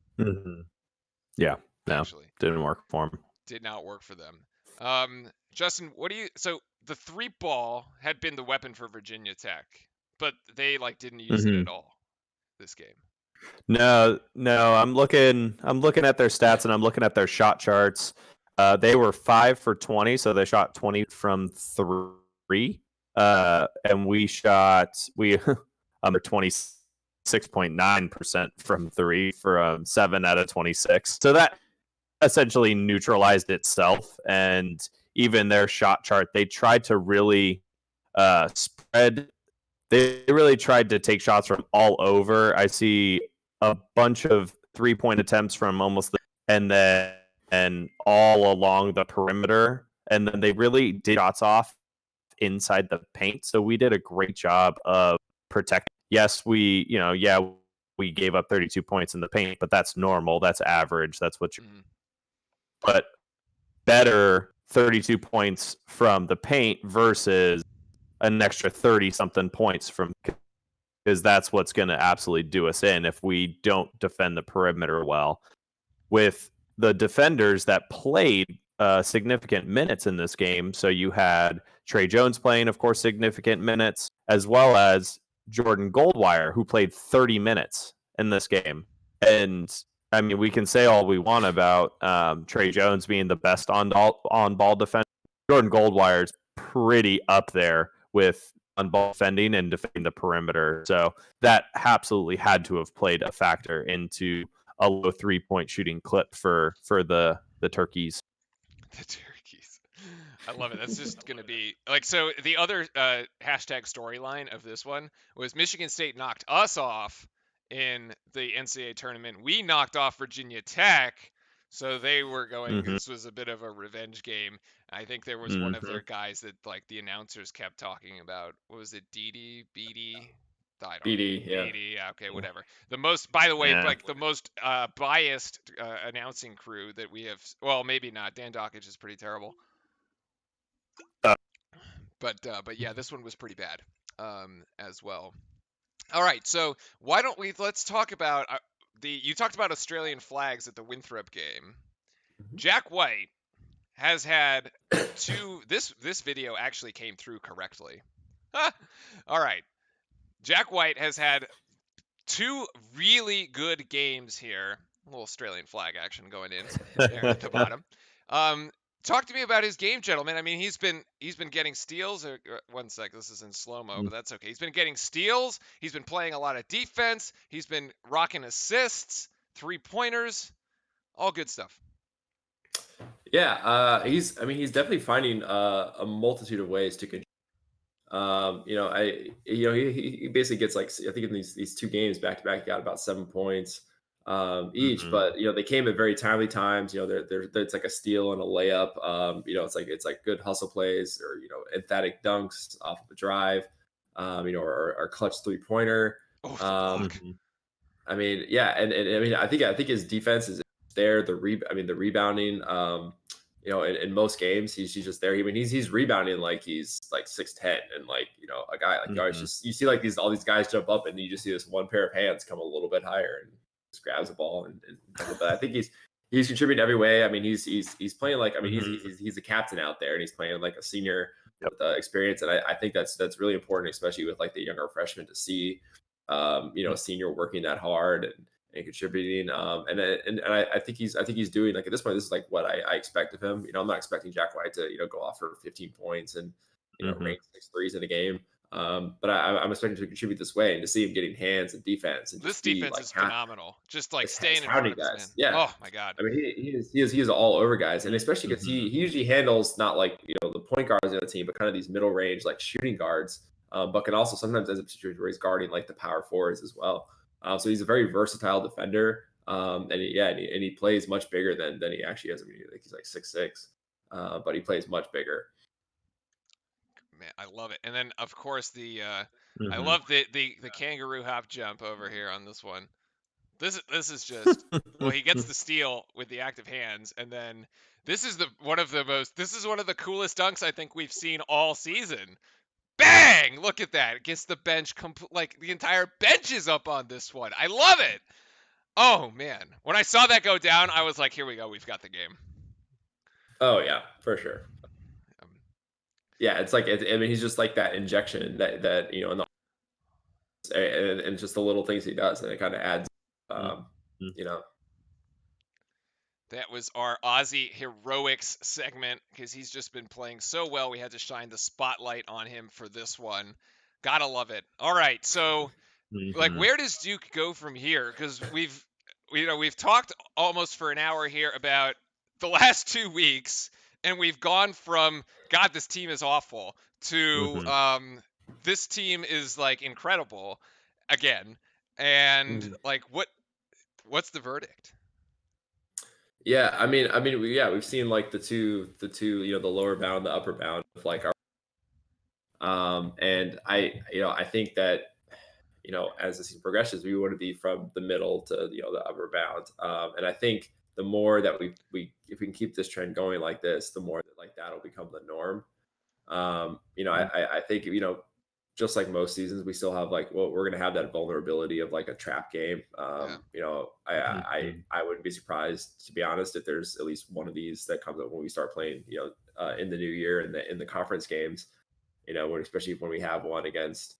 Yeah, no, actually didn't work for them. Did not work for them. Justin, so the 3-ball had been the weapon for Virginia Tech, but they like didn't use it at all this game. No, I'm looking at their stats and I'm looking at their shot charts. They were 5 for 20, so they shot 20 from 3. And we under 26.9% from 3 from 7 out of 26. So that essentially neutralized itself, and even their shot chart, they tried to really spread. They really tried to take shots from all over. I see a bunch of 3-point attempts from almost and all along the perimeter, and then they really did shots off inside the paint. So we did a great job of protecting. Yes, we gave up 32 points in the paint, but that's normal. That's average. That's what you. But better 32 points from the paint versus an extra 30-something points from, because that's what's going to absolutely do us in if we don't defend the perimeter well. With the defenders that played significant minutes in this game, so you had Trey Jones playing, of course, significant minutes, as well as Jordan Goldwire, who played 30 minutes in this game. And I mean, we can say all we want about Trey Jones being the best on-ball defender. Jordan Goldwire's pretty up there with on-ball defending and defending the perimeter. So that absolutely had to have played a factor into a low 3-point shooting clip for the Turkeys. The Turkeys. I love it. That's just going to be like, so the other hashtag storyline of this one was Michigan State knocked us off in the NCAA tournament. We knocked off Virginia Tech, so they were going, this was a bit of a revenge game. I think there was one of their guys that like the announcers kept talking about. What was it? BD? BD, yeah. BD, yeah, okay, whatever. The most, by the way, like the most biased announcing crew that we have. Well, maybe not. Dan Dockage is pretty terrible. But yeah, this one was pretty bad as well. All right, so let's talk about you talked about Australian flags at the Winthrop game. Jack White has had 2. This video actually came through correctly. All right, Jack White has had 2 really good games here. A little Australian flag action going in there at the bottom. Talk to me about his game, gentlemen. I mean, he's been getting steals. One sec, this is in slow-mo, but that's okay. He's been getting steals. He's been playing a lot of defense. He's been rocking assists, 3-pointers, all good stuff. Yeah, he's definitely finding a multitude of ways to contribute. He basically gets like, I think in these 2 games back to back, he got about 7 points. Each, but they came at very timely times. It's like a steal and a layup. It's like good hustle plays, or emphatic dunks off of a drive, or clutch 3-pointer. I mean, yeah, and I mean, I think his defense is there. The rebounding, in most games, he's just there. I mean, he's rebounding like he's like 6'10", and like a guy like Mhm. just you see like all these guys jump up, and you just see this one pair of hands come a little bit higher and just grabs the ball and but I think he's contributing every way. I mean, he's playing like he's a captain out there, and he's playing like a senior Yep. with experience, and I think that's really important, especially with like the younger freshmen, to see a senior working that hard and contributing. And I think he's doing, like, at this point, this is like what I expect of him. I'm not expecting Jack White to go off for 15 points and rank 6 threes in a game. But I'm expecting to contribute this way, and to see him getting hands and defense and This just be defense like is phenomenal. Just like it's staying in hounding front of his guys. man. Yeah. Oh my God. I mean, he is all over guys, and especially because he usually handles not like the point guards on the other team, but kind of these middle range like shooting guards, but can also sometimes end up situations where he's guarding like the power forwards as well. So he's a very versatile defender, and he plays much bigger than he actually is. I mean, he's like 6'6", but he plays much bigger. Man, I love it. And then of course I love the kangaroo hop jump over here on this one. This is just well, he gets the steal with the active hands, and then this is one of the coolest dunks I think we've seen all season. Bang! Look at that. It gets the bench like the entire bench is up on this one. I love it. Oh man. When I saw that go down, I was like, here we go. We've got the game. Oh yeah, for sure. Um, Yeah, it's like I mean, he's just like that injection that and just the little things he does, and it kind of adds, That was our Aussie heroics segment, because he's just been playing so well. We had to shine the spotlight on him for this one. Gotta love it. All right, so like, where does Duke go from here? Because we've talked almost for an hour here about the last 2 weeks, and we've gone from God, this team is awful, to this team is like incredible again. And like, what's the verdict? Yeah, I mean, we've seen like the two, the lower bound, the upper bound of like our, and I think that, as the season progresses, we want to be from the middle to, the upper bound. And I think the more that we if we can keep this trend going like this, the more that like that'll become the norm. I think, just like most seasons, we still have like, well, we're going to have that vulnerability of like a trap game. I wouldn't be surprised, to be honest, if there's at least one of these that comes up when we start playing, in the new year in the conference games, especially when we have one against,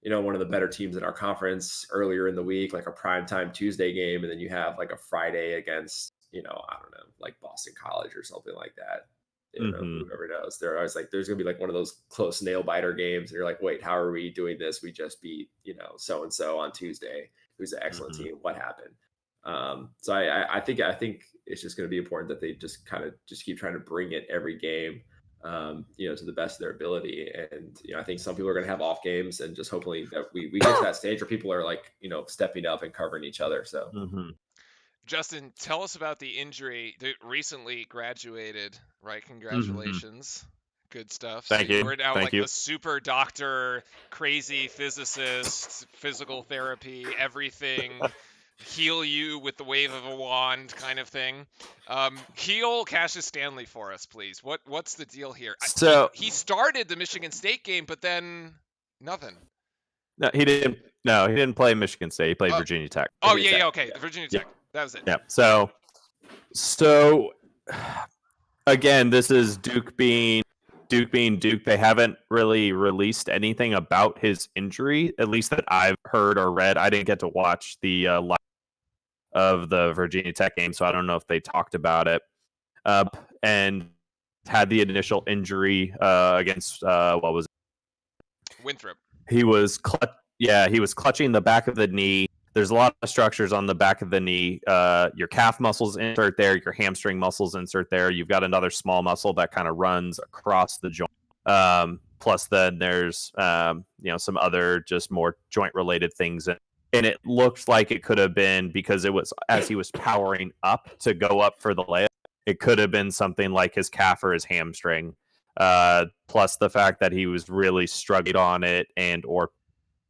one of the better teams in our conference earlier in the week, like a primetime Tuesday game. And then you have like a Friday against, I don't know, like Boston College or something like that. Whoever knows. They're always like, there's gonna be like one of those close nail biter games, and you're like, wait, how are we doing this? We just beat so and so on Tuesday, who's an excellent team. What happened? So I think it's just going to be important that they just kind of just keep trying to bring it every game, to the best of their ability. And I think some people are going to have off games, and just hopefully that we get to that stage where people are like stepping up and covering each other. So. Justin, tell us about the injury that recently graduated, right? Congratulations. Good stuff. Thank you. We're now Thank like you. a super doctor, crazy physicist, physical therapy, everything, heal you with the wave of a wand kind of thing. Heal Cassius Stanley for us, please. What's the deal here? So he started the Michigan State game, but then nothing. No, he didn't. No, he didn't play Michigan State. He played Virginia Tech. Yeah, okay. Virginia Tech. That was it. Yeah. So again, this is Duke being Duke. They haven't really released anything about his injury, at least that I've heard or read. I didn't get to watch the live of the Virginia Tech game, so I don't know if they talked about it. And had the initial injury against what was it? Winthrop. He was clutching the back of the knee. There's a lot of structures on the back of the knee. Your calf muscles insert there. Your hamstring muscles insert there. You've got another small muscle that kind of runs across the joint. Plus, then there's some other just more joint related things. And it looked like it could have been, because it was as he was powering up to go up for the layup, it could have been something like his calf or his hamstring. Plus the fact that he was really struggling on it and or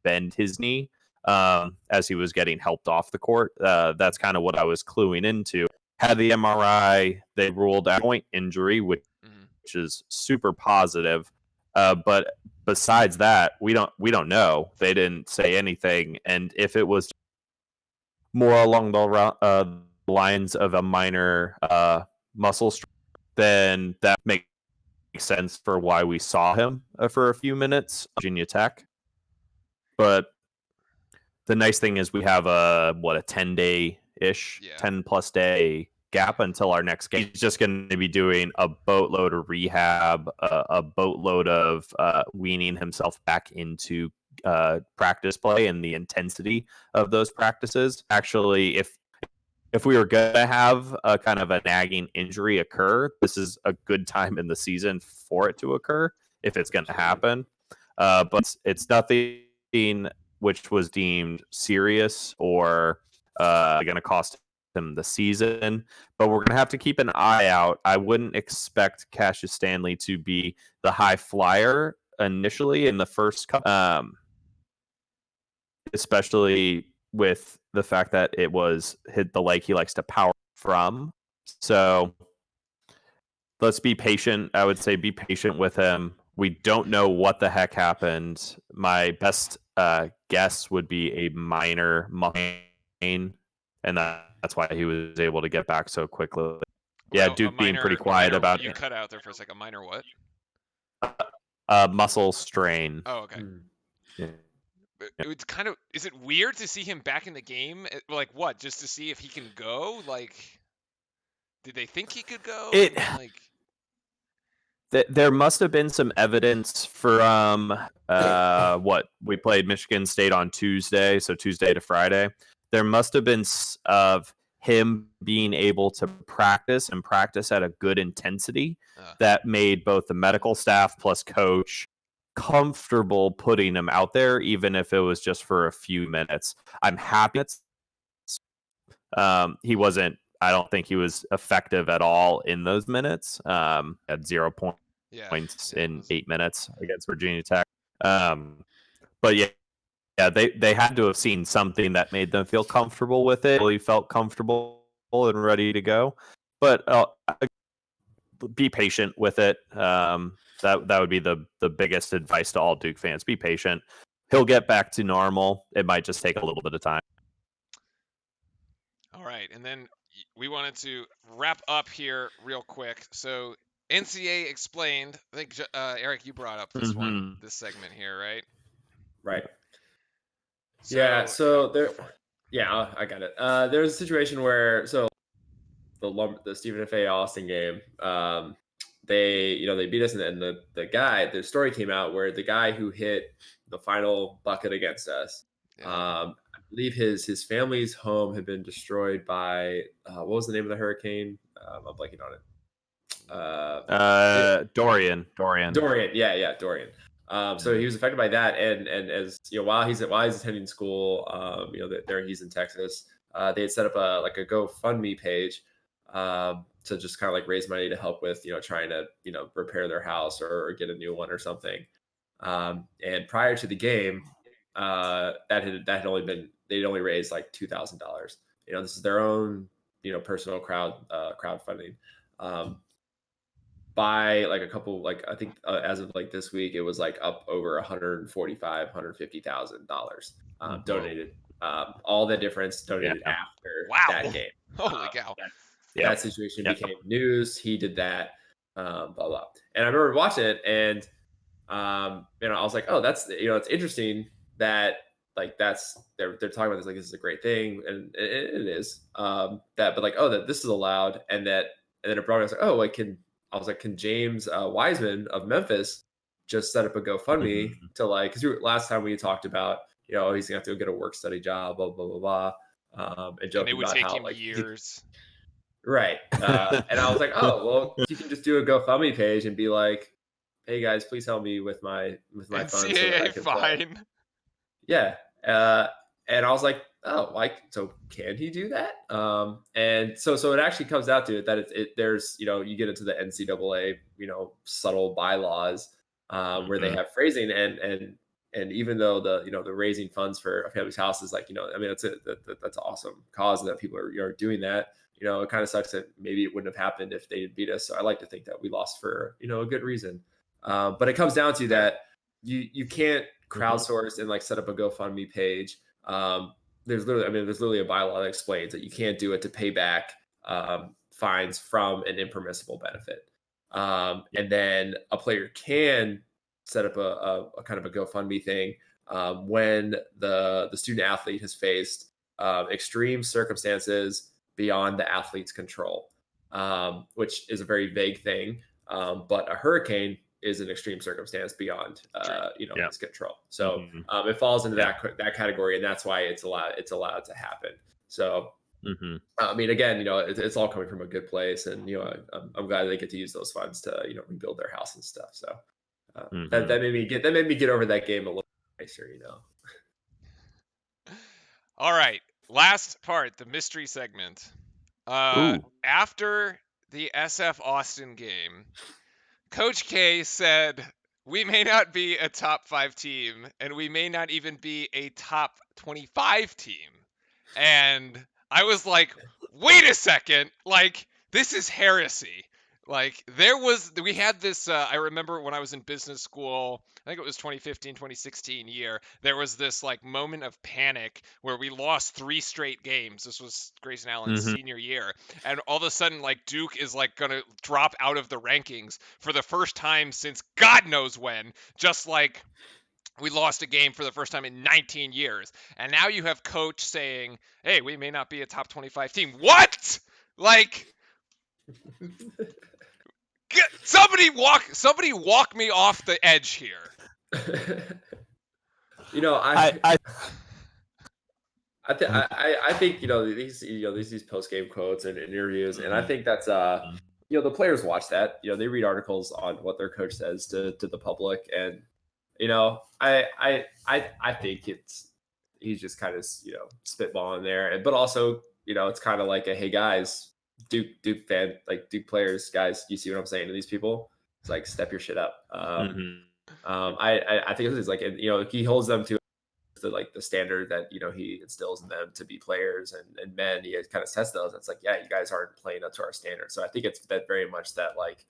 bend his knee as he was getting helped off the court. That's kind of what I was cluing into. had the MRI. They ruled out joint injury, which is super positive. But besides that, we don't know. They didn't say anything. And if it was more along the lines of a minor muscle strain, then that makes sense for why we saw him for a few minutes, Virginia Tech. But the nice thing is we have a 10-day-ish, 10+ day gap until our next game. He's just going to be doing a boatload of rehab, a boatload of weaning himself back into practice play and the intensity of those practices. Actually, if we were going to have a kind of a nagging injury occur, this is a good time in the season for it to occur if it's going to happen. But it's nothing which was deemed serious or going to cost him the season. But we're going to have to keep an eye out. I wouldn't expect Cassius Stanley to be the high flyer initially in the first couple, especially with the fact that it was hit the leg he likes to power from. So let's be patient. I would say be patient with him. We don't know what the heck happened. My best guess would be a minor muscle pain, and that's why he was able to get back so quickly. Yeah, Duke being pretty quiet about it. You cut out there for a second. Minor what? Muscle strain. Oh, okay. Yeah. It's kind of, is it weird to see him back in the game? Like what? Just to see if he can go? Like, did they think he could go? There must have been some evidence from what we played Michigan State on Tuesday, so Tuesday to Friday. There must have been of him being able to practice at a good intensity that made both the medical staff plus coach comfortable putting him out there, even if it was just for a few minutes. I'm happy he wasn't. I don't think he was effective at all in those minutes. At 0 points in 8 minutes against Virginia Tech. But yeah, they had to have seen something that made them feel comfortable with it. Really felt comfortable and ready to go. But be patient with it. That would be the biggest advice to all Duke fans. Be patient. He'll get back to normal. It might just take a little bit of time. All right, and then we wanted to wrap up here real quick. So NCAA explained. I think Eric, you brought up this this segment here, right? Right. So, yeah. So there. Yeah, I got it. There's a situation where the Stephen F. A. Austin game. They beat us, and the story came out where the guy who hit the final bucket against us, I believe his family's home had been destroyed by what was the name of the hurricane? I'm blanking on it. Dorian. Yeah, Dorian. So he was affected by that, and as while he's attending school, there he's in Texas. They had set up a GoFundMe page. To just kind of like raise money to help with, trying to, repair their house or get a new one or something. And prior to the game, they'd only raised like $2,000. This is their own, personal crowdfunding. By like a couple, I think as of like this week, it was like up over $150,000 donated. All the difference donated after that game. Holy cow. That situation became news. He did that, blah blah. And I remember watching it, and I was like, oh, that's it's interesting that they're talking about this like this is a great thing, and it is. That this is allowed, and then it brought me. I was like, can James Wiseman of Memphis just set up a GoFundMe to because last time we talked about he's gonna have to go get a work study job, blah blah blah blah, and joking about how years. Right. And I was like, oh, well, you can just do a GoFundMe page and be like, hey guys, please help me with my funds. So that I can play. Yeah. And I was like, oh, so can he do that? And so it actually comes out to it that there's, you get into the NCAA, subtle bylaws where they have phrasing and even though the raising funds for a family's house is that's an awesome cause and that people are doing that. it kind of sucks that maybe it wouldn't have happened if they didn't beat us. So I like to think that we lost for, a good reason. But it comes down to that you can't crowdsource and like set up a GoFundMe page. There's literally a bylaw that explains that you can't do it to pay back fines from an impermissible benefit. And then a player can set up a kind of a GoFundMe thing when the student athlete has faced extreme circumstances beyond the athlete's control, which is a very vague thing. But a hurricane is an extreme circumstance beyond his control. So it falls into that category, and that's why it's allowed to happen. So I mean, again, it's all coming from a good place, and I'm glad they get to use those funds to rebuild their house and stuff. So that made me get over that game a little nicer, All right, last part, the mystery segment. After the SF Austin game, Coach K said, "We may not be a top 5 team, and we may not even be a top 25 team." And I was like, wait a second, like, this is heresy. Like, we had this, I remember when I was in business school, I think it was 2015, 2016 year, there was this like moment of panic where we lost 3 straight games. This was Grayson Allen's senior year. And all of a sudden, like, Duke is like going to drop out of the rankings for the first time since God knows when, just like we lost a game for the first time in 19 years. And now you have coach saying, hey, we may not be a top 25 team. What? Like, somebody walk me off the edge here. I think these post game quotes and interviews, and I think that's the players watch that. They read articles on what their coach says to the public, and I think he's just kind of spitballing there, but also it's kind of like a, hey guys, Duke fan, like Duke players, guys, you see what I'm saying to these people? It's like, step your shit up. I think this is like, he holds them to the standard that he instills in them to be players and men. He kind of sets those. It's like, yeah, you guys aren't playing up to our standard. So I think it's that very much that like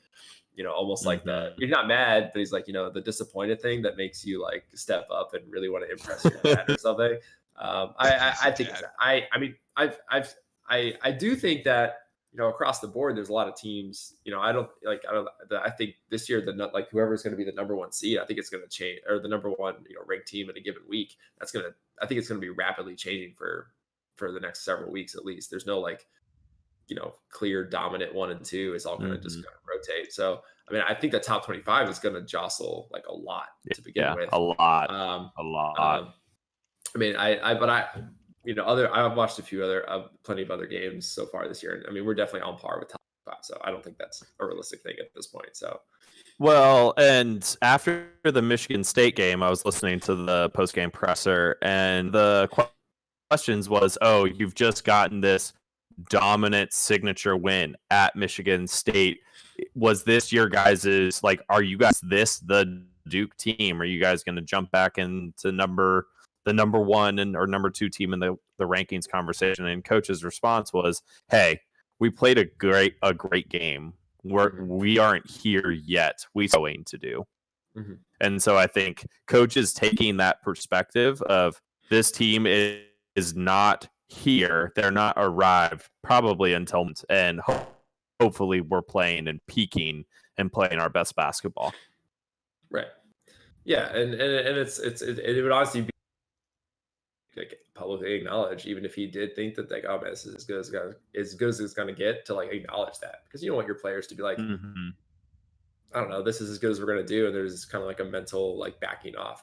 almost like the, you're not mad, but he's like the disappointed thing that makes you like step up and really want to impress your dad or something. I think I do think that across the board, there's a lot of teams. I think this year whoever's going to be the number 1 seed, I think it's going to change, or the number 1 ranked team in a given week. I think it's going to be rapidly changing for the next several weeks at least. There's no clear dominant 1 and 2. It's all going to just kind of rotate. So I mean, I think the top 25 is going to jostle like a lot to begin with. A lot. I mean, I've watched plenty of other games so far this year. I mean, we're definitely on par with top 5, so I don't think that's a realistic thing at this point. So, well, and after the Michigan State game, I was listening to the post-game presser, and the questions was, "Oh, you've just gotten this dominant signature win at Michigan State. Was this your guys's, like, are you guys the Duke team? Are you guys going to jump back into the number 1 or number 2 team in the rankings conversation?" And coach's response was, "Hey, we played a great game. We aren't here yet. We still going to do." And so I think coach is taking that perspective of this team is not here. They're not arrived probably until, and hopefully we're playing and peaking and playing our best basketball. Right. Yeah, and it would honestly be like publicly acknowledge, even if he did think that like, oh man, this is as good as it's gonna get, to like acknowledge that, because you don't want your players to be like, I don't know, this is as good as we're gonna do, and there's kind of like a mental like backing off,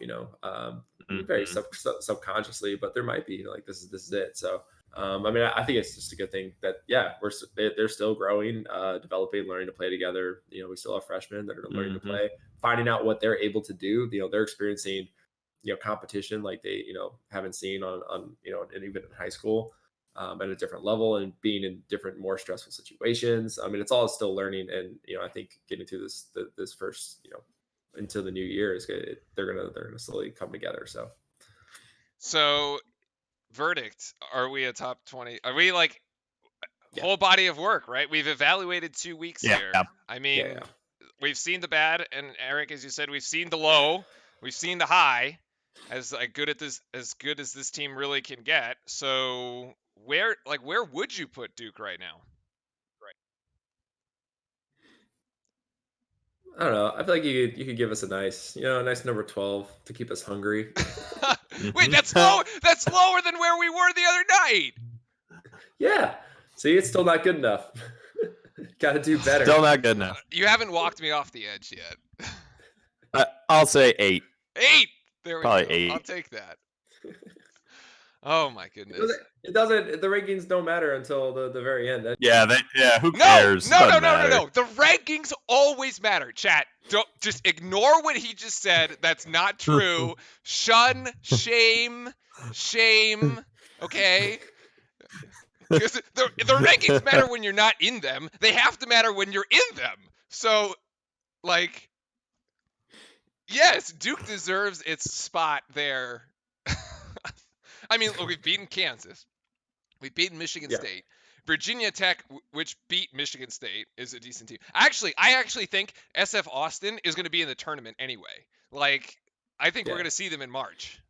very subconsciously, but there might be like this is it. So I mean, I think it's just a good thing that they're still growing, developing, learning to play together. We still have freshmen that are learning to play, finding out what they're able to do. They're experiencing competition like they haven't seen on and even in high school at a different level, and being in different, more stressful situations. I mean, it's all still learning, and I think getting through this first into the new year is good. They're gonna slowly come together. So verdict: are we a top 20? Are we like full body of work, right? We've evaluated 2 weeks here. I mean, Yeah. we've seen the bad, and Eric, as you said, we've seen the low, we've seen the high. As good as this team really can get. So where would you put Duke right now? I don't know. I feel like you could give us a nice number 12 to keep us hungry. Wait, that's low. That's lower than where we were the other night. Yeah. See, it's still not good enough. Got to do better. Still not good enough. You haven't walked me off the edge yet. I'll say 8. 8. There we Probably go. 8. I'll take that. Oh my goodness. It doesn't. The rankings don't matter until the very end. Who cares? No. The rankings always matter. Chat, don't just ignore what he just said. That's not true. Shun, shame. Okay. Because the rankings matter when you're not in them. They have to matter when you're in them. So, like, yes, Duke deserves its spot there. I mean, look, we've beaten Kansas. We've beaten Michigan State. Virginia Tech, which beat Michigan State, is a decent team. I actually think SF Austin is going to be in the tournament anyway. Like, I think we're going to see them in March.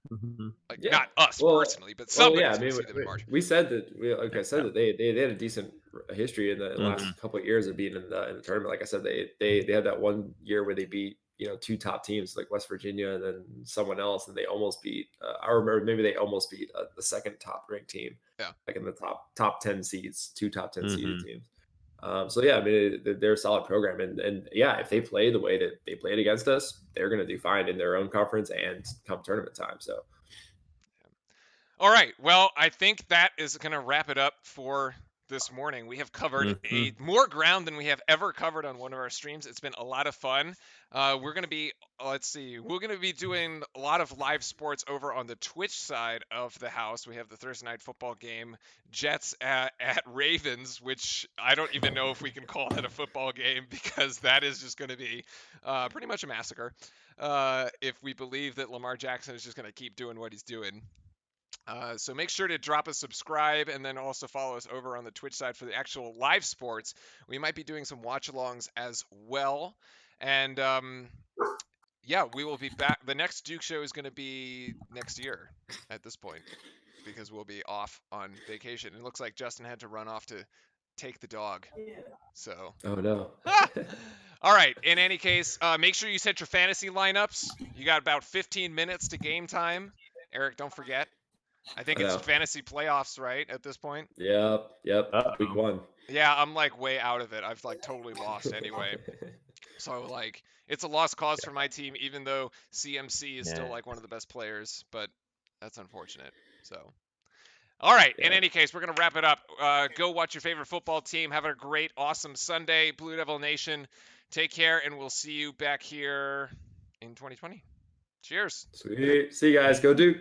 Like, not us personally, but somebody's going to see them in March. We said that. That they had a decent history in the last couple of years of being in the tournament. Like I said, they had that one year where they beat 2 top teams like West Virginia and then someone else, and they almost beat. I remember maybe they almost beat the second top ranked team. Yeah, like in the top 10 seeds, 2 top 10 seeded teams. So yeah, I mean they're a solid program, and yeah, if they play the way that they played against us, they're going to do fine in their own conference and come tournament time. So. All right. Well, I think that is going to wrap it up for this morning. We have covered more ground than we have ever covered on one of our streams. It's been a lot of fun. We're going to be, we're going to be doing a lot of live sports over on the Twitch side of the house. We have the Thursday night football game, Jets at Ravens, which I don't even know if we can call that a football game because that is just going to be pretty much a massacre if we believe that Lamar Jackson is just going to keep doing what he's doing. So make sure to drop a subscribe and then also follow us over on the Twitch side for the actual live sports. We might be doing some watch-alongs as well. And yeah, we will be back. The next Duke show is going to be next year at this point because we'll be off on vacation. It looks like Justin had to run off to take the dog. So. Oh, no. All right. In any case, make sure you set your fantasy lineups. You got about 15 minutes to game time. Eric, don't forget. I think it's fantasy playoffs, right, at this point? Yep. Week 1. Yeah, I'm like way out of it. I've like totally lost anyway. So like it's a lost cause for my team, even though CMC is still like one of the best players, but that's unfortunate. So all right. In any case, we're gonna wrap it up. Go watch your favorite football team. Have a great, awesome Sunday, Blue Devil Nation. Take care, and we'll see you back here in 2020. Cheers. Sweet. See you guys. Go Duke.